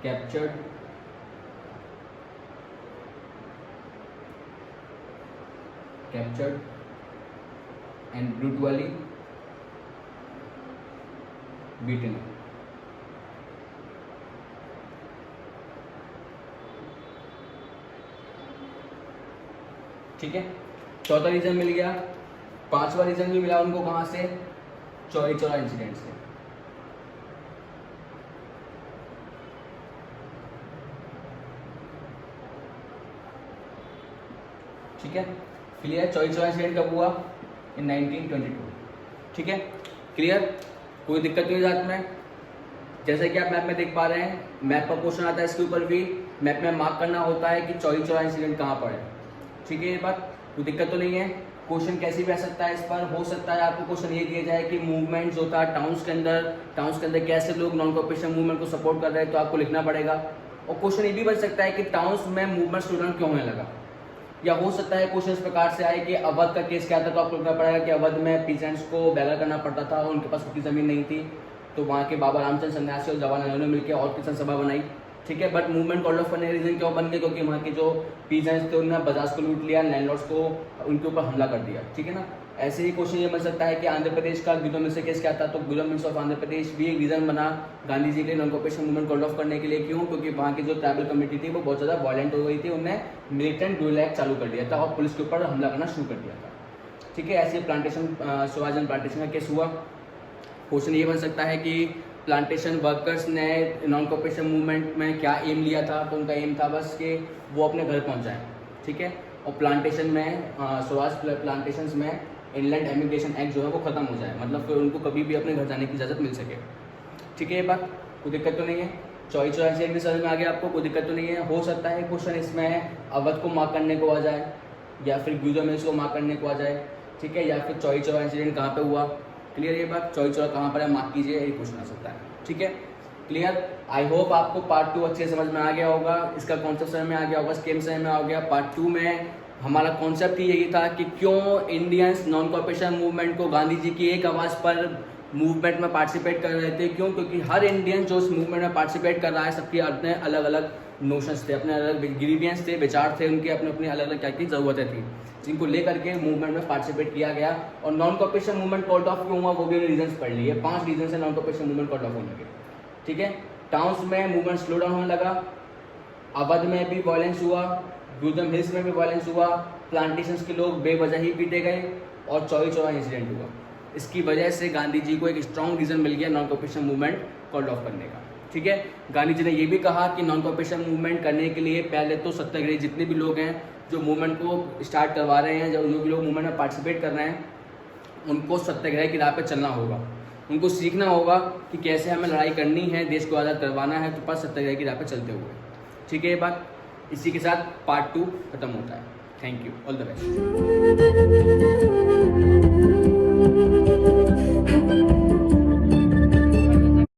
captured and brutally beaten. ठीक है, चौथा रीजन मिल गया। पांचवा रीजन भी मिला उनको, कहां से? चौरी चौरा इंसिडेंट से। ठीक है, क्लियर। चौरी चौरा इंसिडेंट कब हुआ? इन 1922, ठीक है, क्लियर। कोई दिक्कत नहीं साथ में। जैसे कि आप मैप में देख पा रहे हैं, मैप पर क्वेश्चन आता है, इसके ऊपर भी मैप में मार्क करना होता है कि चौरी चौरा इंसिडेंट कहाँ पर है, ठीक है। ये बात कोई दिक्कत तो नहीं है। क्वेश्चन कैसे भी आ सकता है, इस पर हो सकता है आपको क्वेश्चन ये दिया जाए कि मूवमेंट जो था टाउन्स के अंदर कैसे लोग नॉन कॉपरेशन मूवमेंट को सपोर्ट कर रहे हैं, तो आपको लिखना पड़ेगा। और क्वेश्चन ये भी बन सकता है कि टाउन्स में मूवमेंट स्टूडेंट क्यों होने लगा, या हो सकता है क्वेश्चन इस प्रकार से आए कि अवध का केस क्या था, तो आपको लिखना पड़ेगा कि अवध में पीजेंट्स को बैगर करना पड़ता था और उनके पास उतनी ज़मीन नहीं थी, तो वहाँ के बाबा रामचंद्र सन्यासी और जवाहरलाल नेहरू ने मिलकर और किसान सभा बनाई, ठीक है। बट मूवमेंट कॉल्ड ऑफ करने का रीजन क्यों बन गया? क्योंकि वहाँ के जो पीजेंट्स थे उन्होंने बाजार को लूट लिया, लैंडलॉर्ड्स को उनके ऊपर हमला कर दिया, ठीक है ना। ऐसे ही क्वेश्चन ये बन सकता है कि आंध्र प्रदेश का गिलो मिल्स केस क्या था, तो गिलो मिल्स ऑफ आंध्र प्रदेश भी एक रीजन बना गांधी जी के non cooperation movement called off करने के लिए। क्यों? क्योंकि वहाँ की जो ट्राइबल कम्युनिटी थी वो बहुत ज़्यादा वायलेंट हो गई थी, उन्हें मिलिटेंट ड्यूल एक्ट चालू कर दिया था और पुलिस के ऊपर हमला करना शुरू कर दिया था, ठीक है। ऐसे प्लांटेशन, स्वराज एंड प्लांटेशन का केस हुआ। क्वेश्चन ये बन सकता है कि प्लांटेशन वर्कर्स ने नॉन कॉपरेशन मूवमेंट में क्या एम लिया था, तो उनका एम था बस कि वो अपने घर पहुंच जाएं, ठीक है। और प्लांटेशन में, स्वराज प्लांटेशंस में इनलैंड एमिग्रेशन एक्ट जो है वो खत्म हो जाए, मतलब फिर उनको कभी भी अपने घर जाने की इजाज़त मिल सके, ठीक है। ये बात कोई दिक्कत तो नहीं है। चौरी चौरा इंसिडेंट भी समझ में आ गया आपको, कोई दिक्कत तो नहीं है। हो सकता है क्वेश्चन इसमें अवध को मार्क करने को आ जाए, या फिर गिलो मिल्स को मार्क करने को आ जाए, ठीक है, या फिर चौरी चौरा इंसिडेंट कहाँ पे हुआ, क्लियर। ये बात चौरी चौरा कहाँ पर है, मार्क कीजिए, ये क्वेश्चन आ सकता है, ठीक है। क्लियर? आई होप आपको पार्ट 2 अच्छे समझ में आ गया होगा, इसका कॉन्सेप्ट समझ में आ गया होगा, स्कीम समझ में आ गया। पार्ट 2 में हमारा कॉन्सेप्ट ही यही था कि क्यों इंडियंस नॉन कॉर्पोरेशन मूवमेंट को गांधी जी की एक आवाज़ पर मूवमेंट में पार्टिसिपेट कर रहे थे। क्यों? क्योंकि हर इंडियन जो इस मूवमेंट में पार्टिसिपेट कर रहा है, सबके अपने अलग अलग नोशंस थे, अपने अलग ग्रीवियंस थे, विचार थे, उनकी अपने अपनी अलग अलग क्या की ज़रूरतें थी, जिनको लेकर के मूवमेंट में पार्टिसिपेट किया गया। और non corporation movement called off क्यों हुआ वो भी रीजंस पढ़ लिए। 5 रीजन है non corporation movement called off होने के। ठीक है, टाउन्स में मूवमेंट स्लो डाउन होने लगा, अवध में भी वायलेंस हुआ, ब्लूजम हिल्स में भी वायलेंस हुआ, प्लांटेशंस के लोग बेवजह ही पीटे गए और 24/14 इंसिडेंट हुआ। इसकी वजह से गांधी जी को एक स्ट्रॉन्ग रीजन मिल गया non corporation movement called off करने का। ठीक है, गांधी जी ने ये भी कहा कि नॉन कॉर्पोरेशन मूवमेंट करने के लिए पहले तो सत्याग्रही जितने भी लोग हैं जो मूवमेंट को स्टार्ट करवा रहे हैं, जो भी लोग मूवमेंट में पार्टिसिपेट कर रहे हैं, उनको सत्याग्रह की राह पे चलना होगा। उनको सीखना होगा कि कैसे हमें लड़ाई करनी है, देश को आज़ाद करवाना है, तो पर सत्याग्रह की राह पे चलते हुए। ठीक है, ये बात। इसी के साथ पार्ट 2 खत्म होता है। Thank you, all the best.